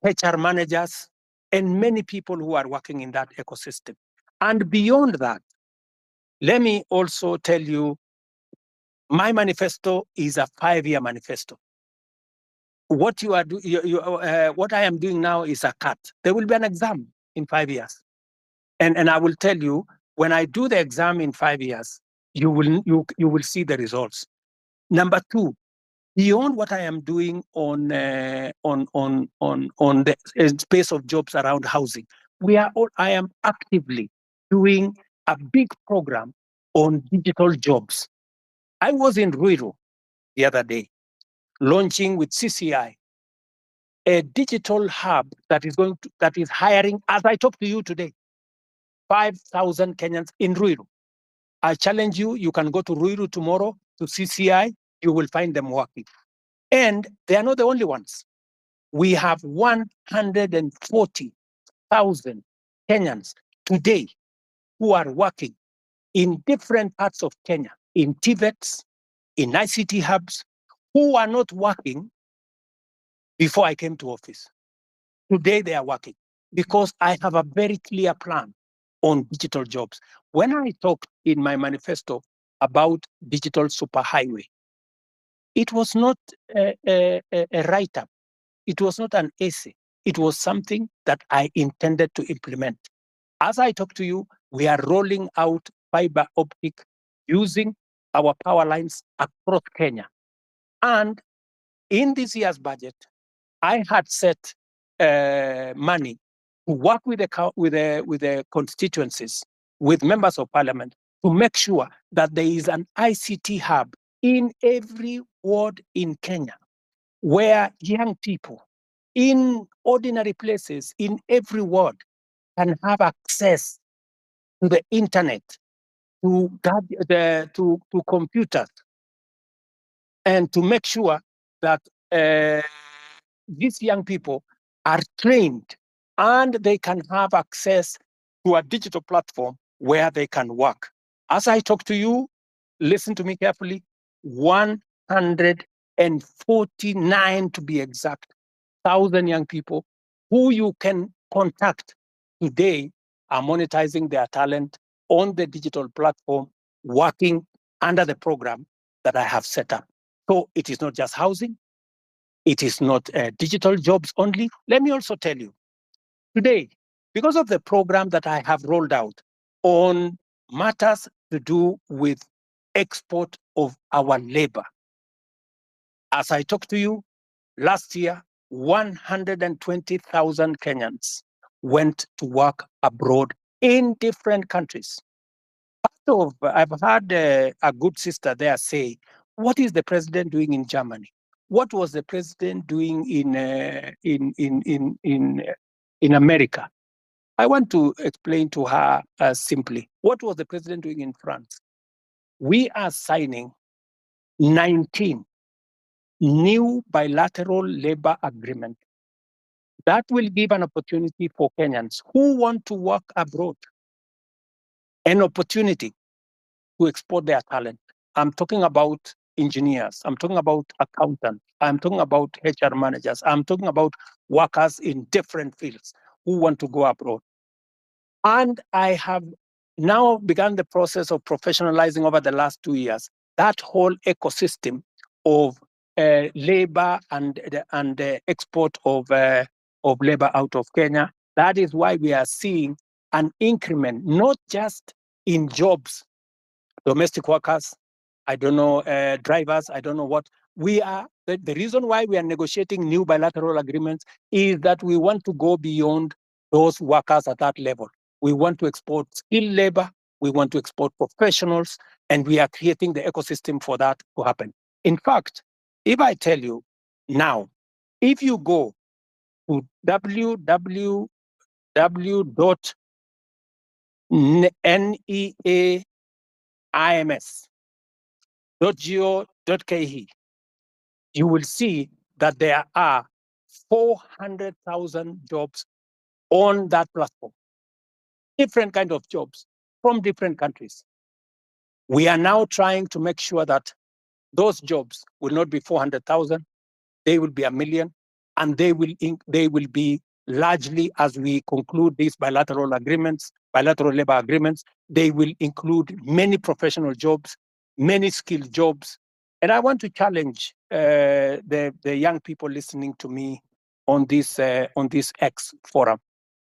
Speaker 1: HR managers, and many people who are working in that ecosystem. And beyond that, let me also tell you, my manifesto is a 5-year manifesto. What what I am doing now is a cut. There will be an exam in 5 years. And I will tell you, when I do the exam in 5 years, you will see the results. Number two, beyond what I am doing on the space of jobs around housing, I am actively doing a big program on digital jobs. I was in Ruiru the other day, launching with CCI a digital hub that is hiring, as I talk to you today, 5,000 Kenyans in Ruiru. I challenge you, you can go to Ruiru tomorrow to CCI, you will find them working. And they are not the only ones. We have 140,000 Kenyans today who are working in different parts of Kenya, in TVETs, in ICT hubs, who are not working before I came to office. Today they are working because I have a very clear plan on digital jobs. When I talked in my manifesto about digital superhighway, it was not a write-up. It was not an essay. It was something that I intended to implement. As I talk to you, we are rolling out fiber optic using our power lines across Kenya. And in this year's budget, I had set money to work with the constituencies, with members of parliament, to make sure that there is an ICT hub in every ward in Kenya, where young people in ordinary places in every ward can have access to the internet, to computers, and to make sure that these young people are trained and they can have access to a digital platform where they can work. As I talk to you, listen to me carefully, 149 to be exact, 1,000 young people who you can contact today are monetizing their talent on the digital platform, working under the program that I have set up. So it is not just housing, it is not digital jobs only. Let me also tell you, today, because of the program that I have rolled out on matters to do with export of our labor, as I talk to you, last year, 120,000 Kenyans went to work abroad in different countries. I've heard a good sister there say, what is the president doing in Germany? What was the president doing in America? I want to explain to her simply, what was the president doing in France? We are signing 19 new bilateral labor agreements that will give an opportunity for Kenyans who want to work abroad, an opportunity to export their talent. I'm talking about engineers, I'm talking about accountants, I'm talking about HR managers, I'm talking about workers in different fields who want to go abroad. And I have now begun the process of professionalizing over the last 2 years that whole ecosystem of labor and the export of labor out of Kenya. That is why we are seeing an increment, not just in jobs, domestic workers, I don't know, drivers, I don't know what. The reason why we are negotiating new bilateral agreements is that we want to go beyond those workers at that level. We want to export skilled labor, we want to export professionals, and we are creating the ecosystem for that to happen. In fact, if I tell you now, if you go to www.neaims.go.ke, you will see that there are 400,000 jobs on that platform. Different kind of jobs from different countries. We are now trying to make sure that those jobs will not be 400,000, they will be 1 million, and they will be largely, as we conclude these bilateral labor agreements, they will include many professional jobs, many skilled jobs. And I want to challenge the young people listening to me on this X forum,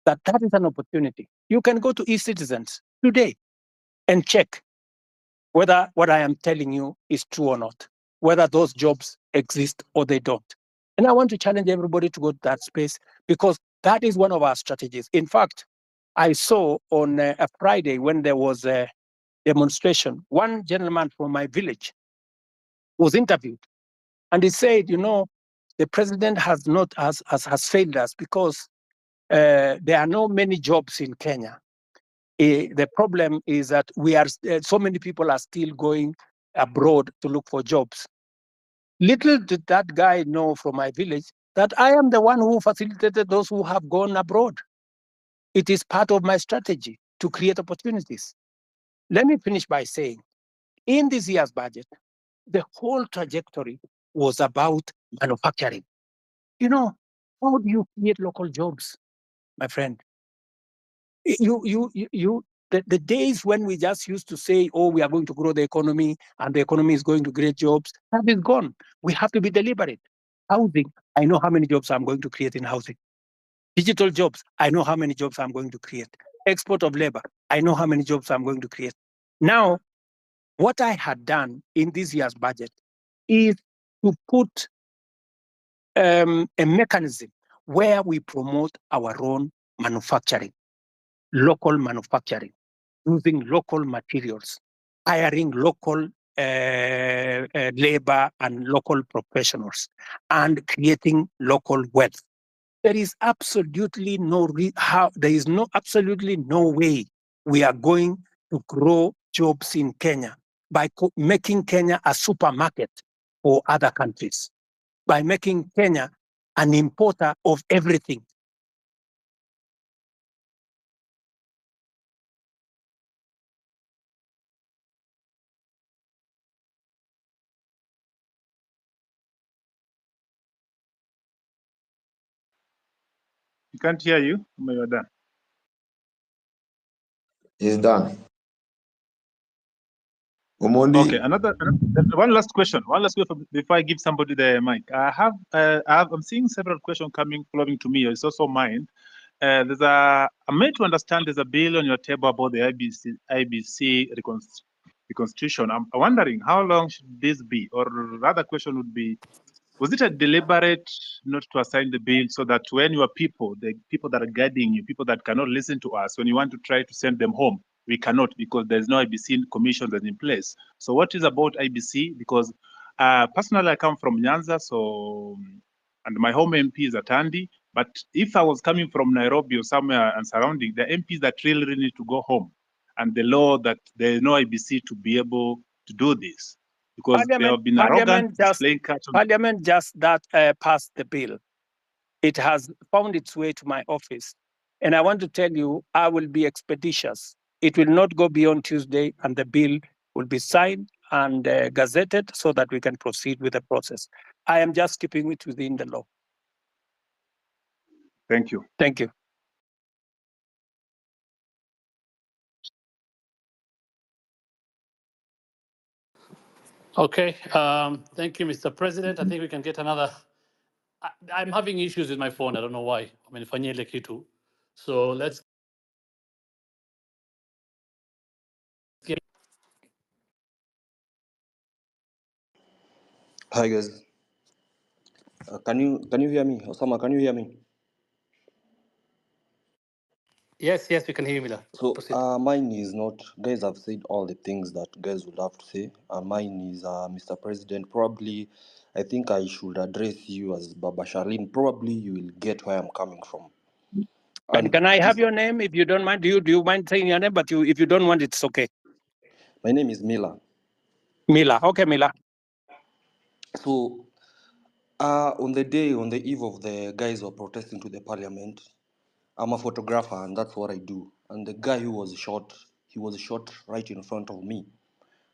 Speaker 1: that is an opportunity. You can go to eCitizens today and check whether what I am telling you is true or not, whether those jobs exist or they don't. And I want to challenge everybody to go to that space, because that is one of our strategies. In fact, I saw on a Friday, when there was a demonstration, one gentleman from my village was interviewed, and he said, the president has failed us because there are not many jobs in Kenya. The problem is that so many people are still going abroad to look for jobs. Little did that guy know from my village that I am the one who facilitated those who have gone abroad. It is part of my strategy to create opportunities. Let me finish by saying, in this year's budget, the whole trajectory was about manufacturing. How do you create local jobs, my friend? The days when we just used to say, oh, we are going to grow the economy and the economy is going to create jobs, that is gone. We have to be deliberate. Housing, I know how many jobs I'm going to create in housing. Digital jobs, I know how many jobs I'm going to create. Export of labor, I know how many jobs I'm going to create. Now, what I had done in this year's budget is to put a mechanism where we promote our own manufacturing, local manufacturing, using local materials, hiring local labor and local professionals, and creating local wealth. There is absolutely absolutely no way we are going to grow jobs in Kenya by making Kenya a supermarket for other countries, by making Kenya an importer of everything.
Speaker 6: We can't hear you. You're done.
Speaker 2: He's done. Omondi.
Speaker 6: Okay, one last question. One last question before I give somebody the mic. I'm seeing several questions flowing to me. It's also mine. I'm made to understand there's a bill on your table about the IBC reconstitution. I'm wondering how long should this be? Or rather question would be, was it a deliberate not to assign the bill so that when your people, the people that are guiding you, people that cannot listen to us, when you want to try to send them home, we cannot, because there's no IBC commission that's in place. So what is about IBC? Because personally, I come from Nyanza, and my home MP is at Andy. But if I was coming from Nairobi or somewhere and surrounding, the MPs that really need to go home, and the law that there is no IBC to be able to do this, because they have been arrogant, playing catch on.
Speaker 1: Parliament just passed the bill. It has found its way to my office. And I want to tell you, I will be expeditious. It will not go beyond Tuesday, and the bill will be signed and gazetted so that we can proceed with the process. I am just keeping it within the law.
Speaker 6: Thank you.
Speaker 1: Thank you.
Speaker 5: Okay. Thank you, Mr. President. I think we can get another. I'm having issues with my phone. I don't know why. So let's get.
Speaker 7: Hi guys, can you hear me? Osama, can you hear me?
Speaker 5: Yes, we can hear you, Mila.
Speaker 7: So
Speaker 5: Proceed.
Speaker 7: mine is not, guys have said all the things that guys would have to say. Mine is Mr. President. Probably, I think I should address you as Baba Sharlin. Probably you will get where I'm coming from. And
Speaker 1: can I have your name if you don't mind? Do you mind saying your name? But if you don't want, it's okay.
Speaker 7: My name is Mila.
Speaker 1: Mila. Okay, Mila.
Speaker 7: So on the eve of the guys who are protesting to the parliament, I'm a photographer and that's what I do. And the guy who was shot, he was shot right in front of me.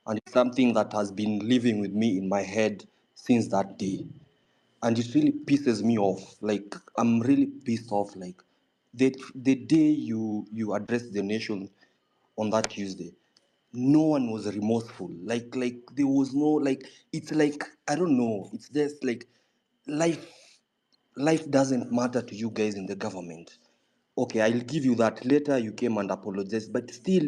Speaker 7: And it's something that has been living with me in my head since that day. and it really pisses me off. Like, I'm really pissed off. Like, the day you addressed the nation on that Tuesday, no one was remorseful. Like there was no, like, it's like, I don't know. It's just like life life doesn't matter to you guys in the government. Okay, I'll give you that. Later you came and apologized, but still,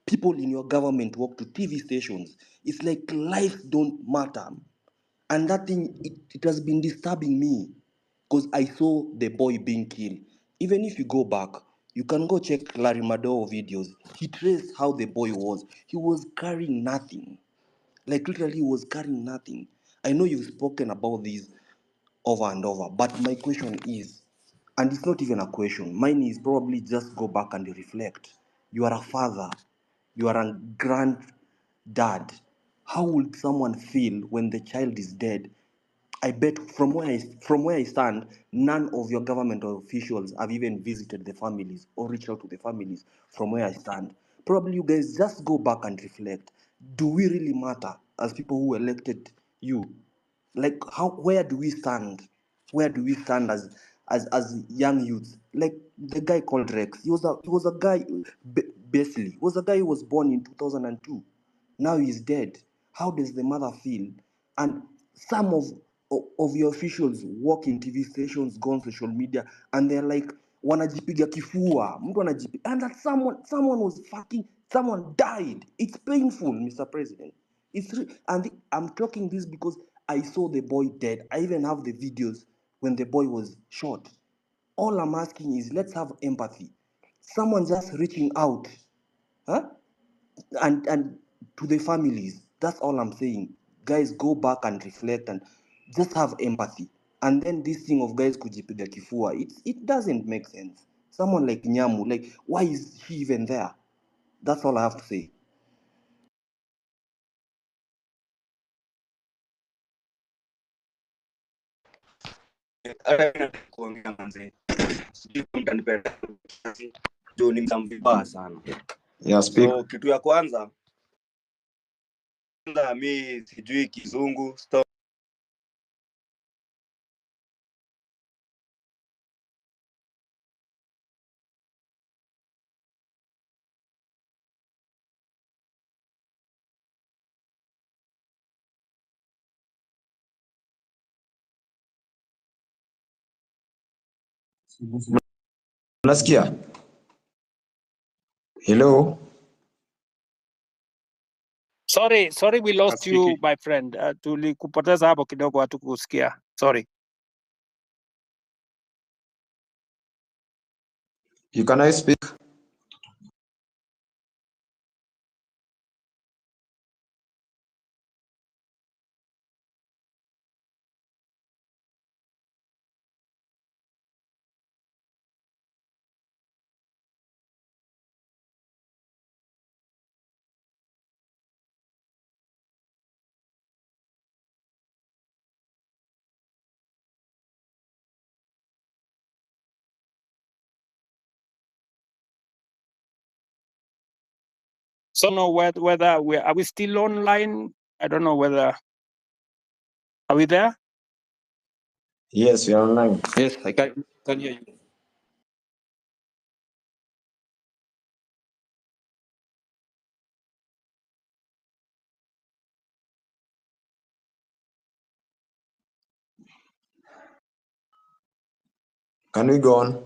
Speaker 7: people in your government walk to TV stations. It's like life don't matter. And that thing, it has been disturbing me because I saw the boy being killed. Even if you go back, you can go check Larry Madowo videos. He traced how the boy was. He was carrying nothing. Like, literally, he was carrying nothing. I know you've spoken about this over and over, but my question is, and it's not even a question, mine is probably just go back and reflect. You are a father, you are a granddad. How would someone feel when the child is dead? I bet from where I stand, none of your government officials have even visited the families or reached out to the families from where I stand. Probably you guys just go back and reflect. Do we really matter as people who elected you? Like, how, where do we stand? Where do we stand as young youths? Like the guy called Rex, he was a guy, basically, he was a guy who was born in 2002. Now he's dead. How does the mother feel? And some of your officials work in TV stations, go on social media, and they're like, wanajipiga kifua, mtu anajipiga, and that someone was fucking, someone died. It's painful, Mr. President. And I'm talking this because I saw the boy dead. I even have the videos when the boy was shot. All I'm asking is, let's have empathy. Someone just reaching out, huh? And to the families. That's all I'm saying. Guys, go back and reflect and just have empathy. And then this thing of guys kujipiga kifua, it doesn't make sense. Someone like Nyamu, like, why is he even there? That's all I have to say.
Speaker 8: Kuongea manze. Sijui mtanipenda. Juu ni mvibaya sana.
Speaker 2: Yeah, speak.
Speaker 8: So kitu ya kwanza mi sijui kizungu stop.
Speaker 2: Unasikia? Hello?
Speaker 1: Sorry, we lost you,
Speaker 6: Askiki.
Speaker 1: my friend. Tulikupoteza hapo kidogo, hatukusikia. Sorry.
Speaker 2: You can I speak?
Speaker 1: So know whether are we still online? I don't know whether, are we there?
Speaker 2: Yes, we are online.
Speaker 7: Yes, I can hear you.
Speaker 2: Can we go on?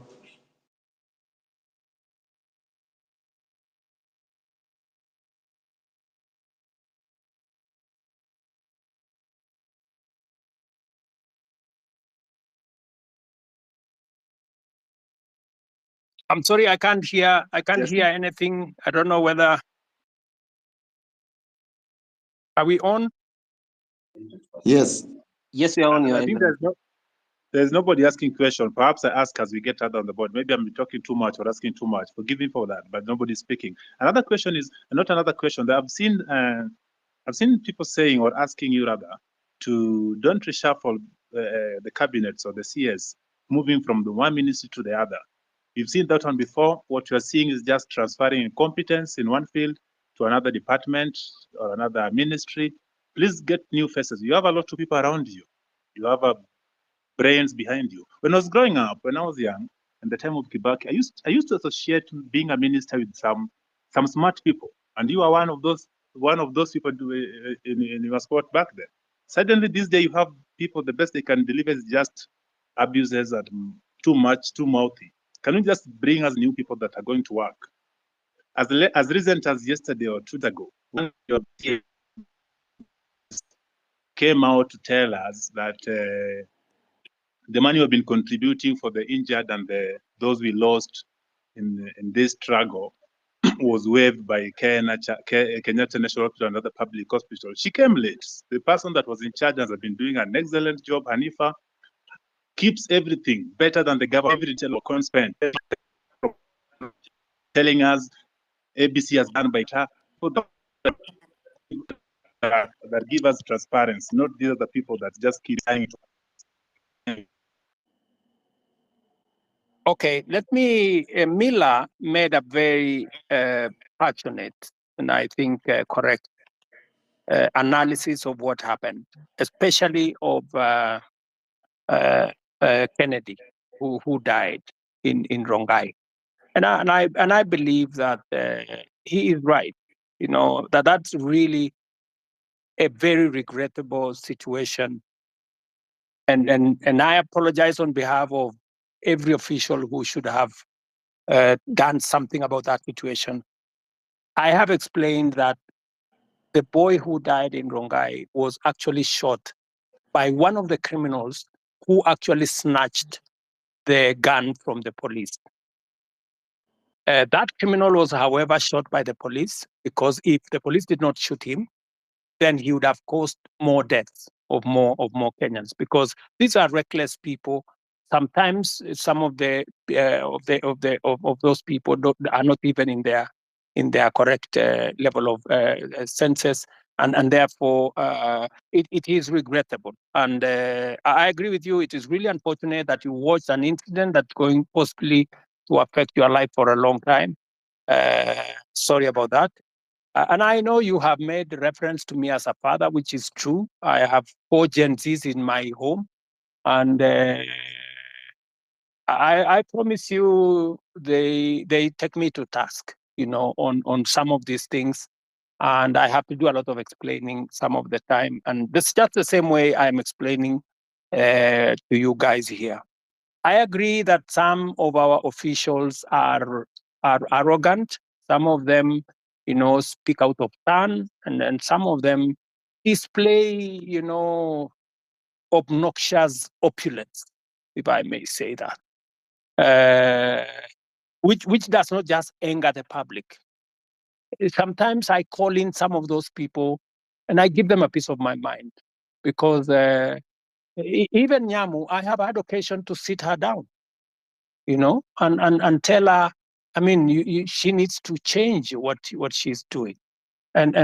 Speaker 1: I'm sorry, I can't hear
Speaker 6: Yes.
Speaker 1: anything. I don't know whether, are we on?
Speaker 2: Yes.
Speaker 4: Yes, we are on your
Speaker 6: I
Speaker 4: end.
Speaker 6: think there's nobody asking question. Perhaps I ask as we get other on the board. Maybe I'm talking too much or asking too much. Forgive me for that, but nobody's speaking. Another question is not another question that I've seen people saying or asking you rather to don't reshuffle the cabinets or the CS, moving from the one ministry to the other. You've seen that one before. What you're seeing is just transferring competence in one field to another department or another ministry. Please get new faces. You have a lot of people around you. You have a brains behind you. When I was growing up, when I was young, in the time of Kibaki, I used to associate being a minister with some smart people, and you are one of those people in your sport back then. Suddenly, this day, you have people, the best they can deliver is just abuses and too much, too mouthy. Can you just bring us new people that are going to work? As recent as yesterday or 2 days ago, one of your peers came out to tell us that the money we've been contributing for the injured and those we lost in this struggle was waived by Kenyatta National Hospital and other public hospitals. She came late. The person that was in charge has been doing an excellent job. Hanifa keeps everything better than the government. Every detail of spend, telling us ABC has done by her. That give us transparency, not these are the people that just keep saying it.
Speaker 1: Okay, let me, Mila made a very passionate and I think correct analysis of what happened, especially of Kennedy, who died in Rongai. And I believe that he is right, that's really a very regrettable situation. And I apologize on behalf of every official who should have done something about that situation. I have explained that the boy who died in Rongai was actually shot by one of the criminals who actually snatched the gun from the police. That criminal was, however, shot by the police because if the police did not shoot him, then he would have caused more deaths of more Kenyans, because these are reckless people. Sometimes some of those people are not even in their correct level of senses, and therefore it is regrettable. And I agree with you. It is really unfortunate that you watched an incident that's going possibly to affect your life for a long time. Sorry about that. And I know you have made reference to me as a father, which is true. I have 4 Gen Zs in my home, and I promise you, they take me to task, on some of these things, and I have to do a lot of explaining some of the time. And this just the same way I'm explaining to you guys here. I agree that some of our officials are arrogant. Some of them, speak out of turn, and some of them display, obnoxious opulence, if I may say that, which does not just anger the public. Sometimes I call in some of those people, and I give them a piece of my mind, because even Nyamu, I have had occasion to sit her down, and tell her, I mean, she needs to change what she's doing. And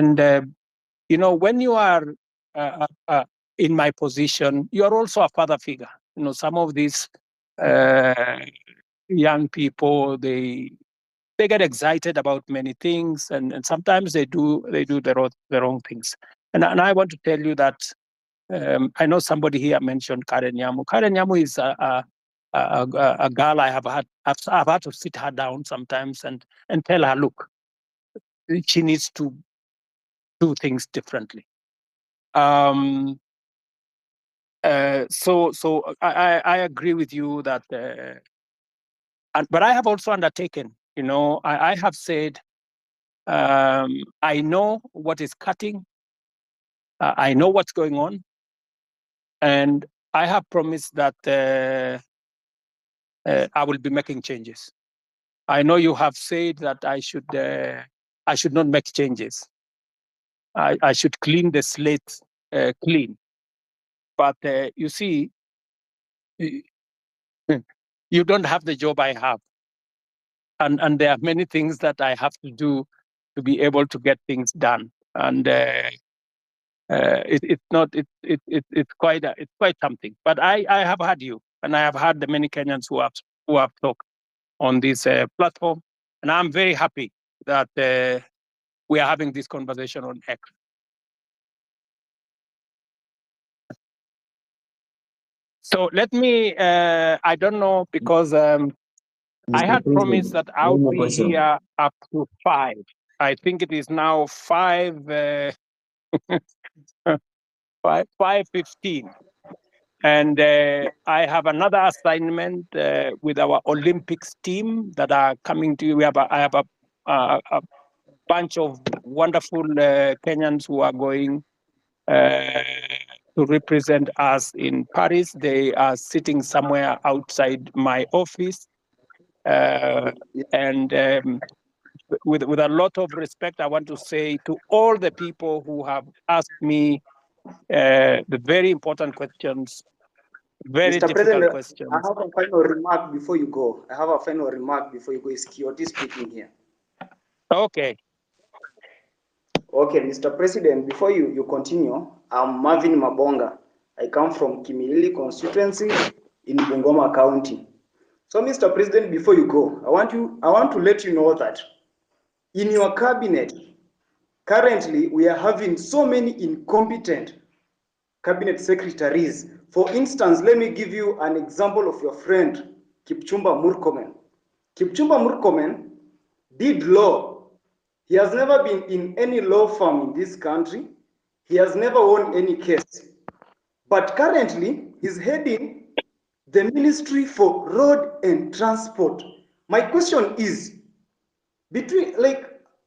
Speaker 1: when you are in my position, you are also a father figure. Some of these young people, they get excited about many things, and sometimes they do the wrong things. And I want to tell you that I know somebody here mentioned Karen Nyamu. Karen Nyamu is a girl I've had to sit her down sometimes and tell her, look, she needs to do things differently. So I agree with you that, but I have also undertaken, I have said, I know what is cutting, I know what's going on, and I have promised that I will be making changes. I know you have said that I should not make changes. I should clean the slate clean. But you see, you don't have the job I have, and there are many things that I have to do to be able to get things done. And it's quite something. But I have had you, and I have had the many Kenyans who have talked on this platform, and I'm very happy that we are having this conversation on X. So let me, I don't know, because I had promised that I'll be here up to 5. I think it is now 5:15. And I have another assignment with our Olympics team that are coming to you. I have a bunch of wonderful Kenyans who are going to represent us in Paris. They are sitting somewhere outside my office. And with a lot of respect, I want to say to all the people who have asked me the very important questions, very
Speaker 9: Mr.
Speaker 1: difficult
Speaker 9: President,
Speaker 1: questions.
Speaker 9: I have a final remark before you go. It's Kioti speaking here.
Speaker 1: Okay.
Speaker 9: Okay, Mr. President, before you continue, I'm Marvin Mabonga. I come from Kimilili constituency in Bungoma County. So, Mr. President, before you go, I want to let you know that in your cabinet, currently we are having so many incompetent cabinet secretaries. For instance, let me give you an example of your friend, Kipchumba Murkomen. Kipchumba Murkomen did law. He has never been in any law firm in this country. He has never won any case. But currently, he's heading the Ministry for Road and Transport. My question is, between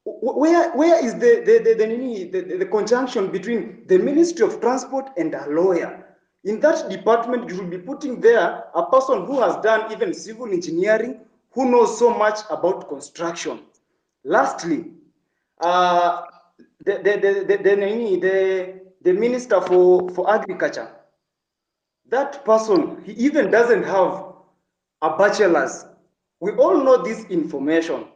Speaker 9: where is the conjunction between the Ministry of Transport and a lawyer? In that department, you should be putting there a person who has done even civil engineering, who knows so much about construction. Lastly, the Minister for Agriculture, that person, he even doesn't have a bachelor's. We all know this information.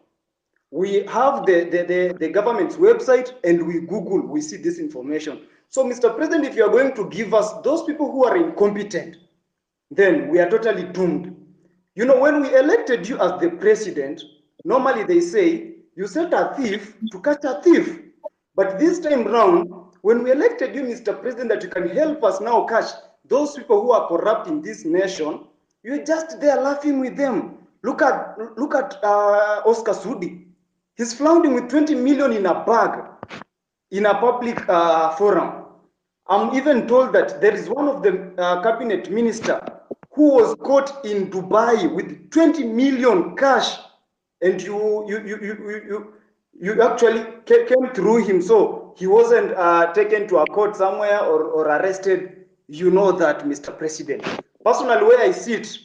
Speaker 9: We have the government's website and we Google, we see this information. So, Mr. President, if you are going to give us those people who are incompetent, then we are totally doomed. You know, when we elected you as the president, normally they say, you set a thief to catch a thief. But this time round, when we elected you, Mr. President, that you can help us now catch those people who are corrupt in this nation, you're just there laughing with them. Look at Oscar Sudi. He's flaunting with 20 million in a bag in a public forum. I'm even told that there is one of the cabinet minister who was caught in Dubai with 20 million cash, and you actually came through him, so he wasn't taken to a court somewhere or arrested. You know that, Mr. President. Personally, where I sit,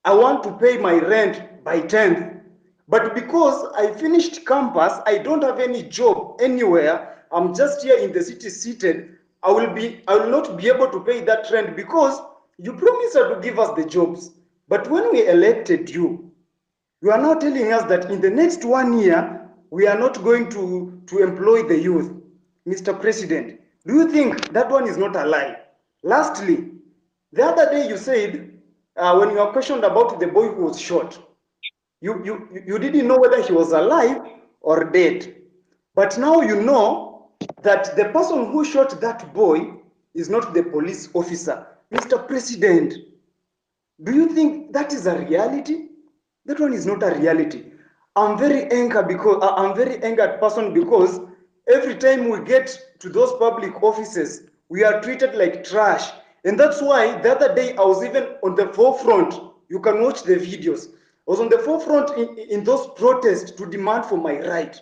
Speaker 9: I want to pay my rent by 10th. But because I finished campus, I don't have any job anywhere. I'm just here in the city seated. I will not be able to pay that rent because you promised to give us the jobs. But when we elected you, you are now telling us that in the next 1 year, we are not going to employ the youth. Mr. President, do you think that one is not a lie? Lastly, the other day you said, when you were questioned about the boy who was shot, you didn't know whether he was alive or dead. But now you know that the person who shot that boy is not the police officer. Mr. President, do you think that is a reality? That one is not a reality. I'm very angered person because every time we get to those public offices, we are treated like trash. And that's why the other day I was even on the forefront. You can watch the videos. I was on the forefront in those protests to demand for my right.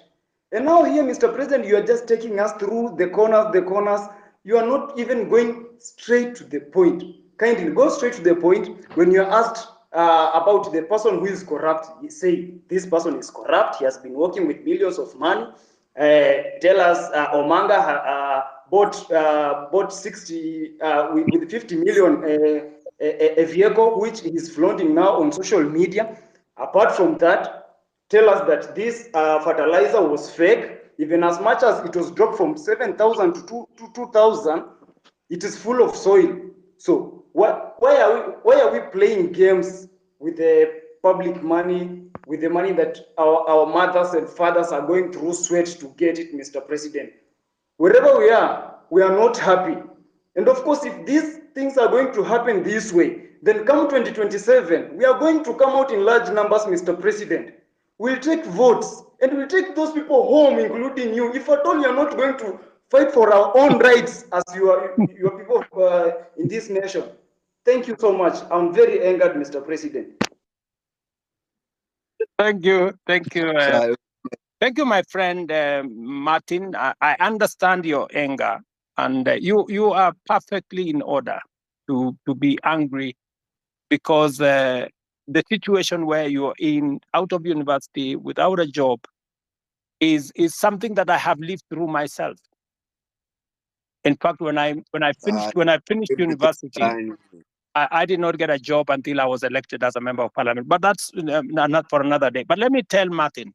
Speaker 9: And now here, Mr. President, you are just taking us through the corners. You are not even going straight to the point. Kindly go straight to the point. When you are asked about the person who is corrupt, you say, this person is corrupt. He has been working with millions of money. Tell us, Omanga bought 60 with 50 million a vehicle which is flaunting now on social media. Apart from that, tell us that this fertilizer was fake, even as much as it was dropped from 7,000 to 2,000, it is full of soil. So why are we playing games with the public money, with the money that our mothers and fathers are going through sweat to get it, Mr. President? Wherever we are not happy. And of course, if this things are going to happen this way, then come 2027, we are going to come out in large numbers, Mr. President. We'll take votes and we'll take those people home, including you. If at all you're not going to fight for our own rights as your people in this nation. Thank you so much. I'm very angered, Mr. President.
Speaker 1: Thank you. Thank you.
Speaker 8: So,
Speaker 1: Thank you, my friend Martin. I understand your anger, and you are perfectly in order to be angry because the situation where you're in out of university without a job is something that I have lived through myself. In fact, when I finished university, I did not get a job until I was elected as a member of parliament. But that's not for another day. But let me tell Martin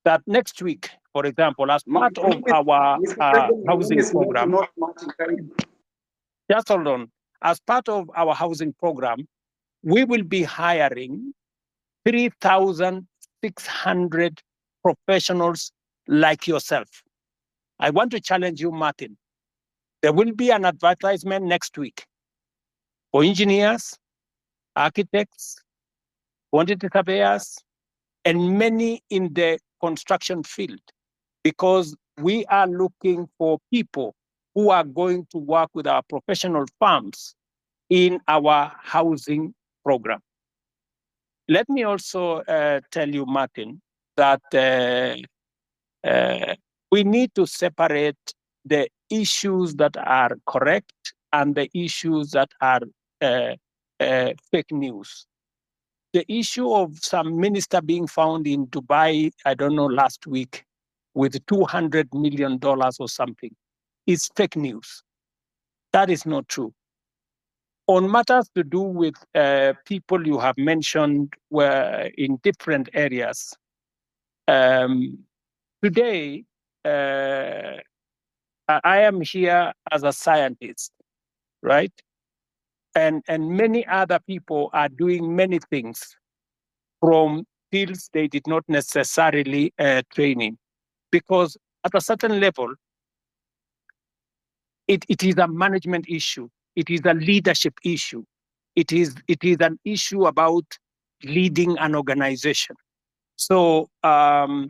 Speaker 1: that next week, for example, as part of our housing program, just hold on. As part of our housing program, we will be hiring 3,600 professionals like yourself. I want to challenge you, Martin. There will be an advertisement next week for engineers, architects, quantity surveyors, and many in the construction field, because we are looking for people who are going to work with our professional firms in our housing program. Let me also tell you, Martin, that we need to separate the issues that are correct and the issues that are fake news. The issue of some minister being found in Dubai, I don't know, last week, with $200 million or something, is fake news. That is not true. On matters to do with people you have mentioned were in different areas, today, I am here as a scientist, right? And many other people are doing many things from fields they did not necessarily train in, because at a certain level, it is a management issue. It is a leadership issue. It is an issue about leading an organization. So I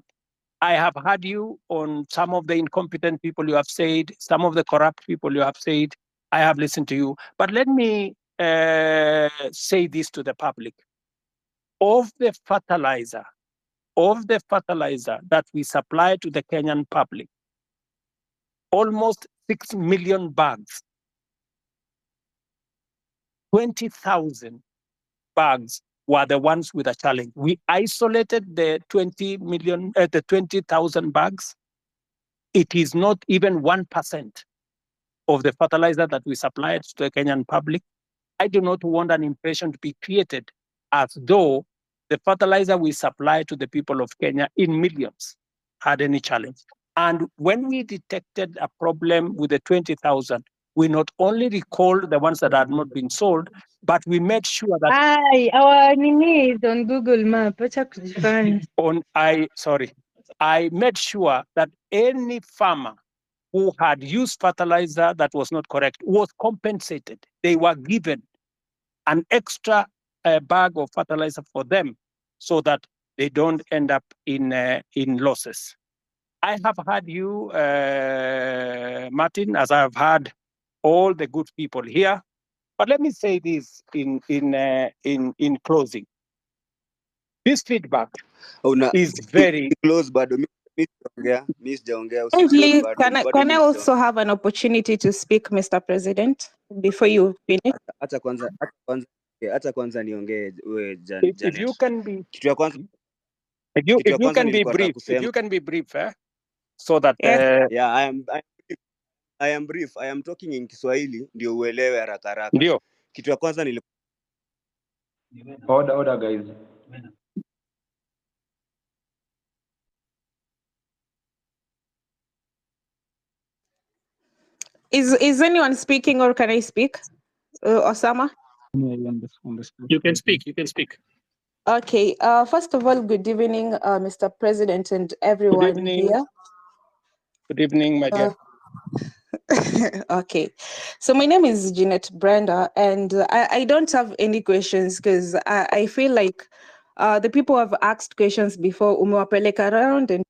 Speaker 1: have heard you on some of the incompetent people you have said, some of the corrupt people you have said. I have listened to you. But let me say this to the public. Of the fertilizer that we supply to the Kenyan public, almost 6 million bags, 20,000 bags were the ones with a challenge. We isolated the 20,000 bags. It is not even 1% of the fertilizer that we supplied to the Kenyan public. I do not want an impression to be created as though the fertilizer we supply to the people of Kenya in millions had any challenge. And when we detected a problem with the 20,000, we not only recalled the ones that had not been sold, but we made sure that
Speaker 10: our Nini is on Google Map.
Speaker 1: I made sure that any farmer who had used fertilizer that was not correct was compensated. They were given an extra bag of fertilizer for them so that they don't end up in losses. I have heard you, Martin, as I have heard all the good people here. But let me say this in closing. This feedback is very
Speaker 8: close, but
Speaker 10: can I also have an opportunity to speak, Mr. President, before you finish?
Speaker 8: Acha kwanza niongee wewe
Speaker 1: Janet. If you can be brief, so that
Speaker 8: yeah, I am brief. I am talking in Kiswahili ndio uelewe haraka haraka.
Speaker 1: Ndio.
Speaker 8: Kitu ya kwanza
Speaker 2: Order guys.
Speaker 10: Is anyone speaking, or can I speak? Osama?
Speaker 1: You can speak.
Speaker 10: Okay. First of all, good evening, Mr. President and everyone here.
Speaker 1: Good evening, my dear.
Speaker 10: Okay. So my name is Jeanette Brenda, and I don't have any questions because I feel like the people have asked questions before, umewapeleka around and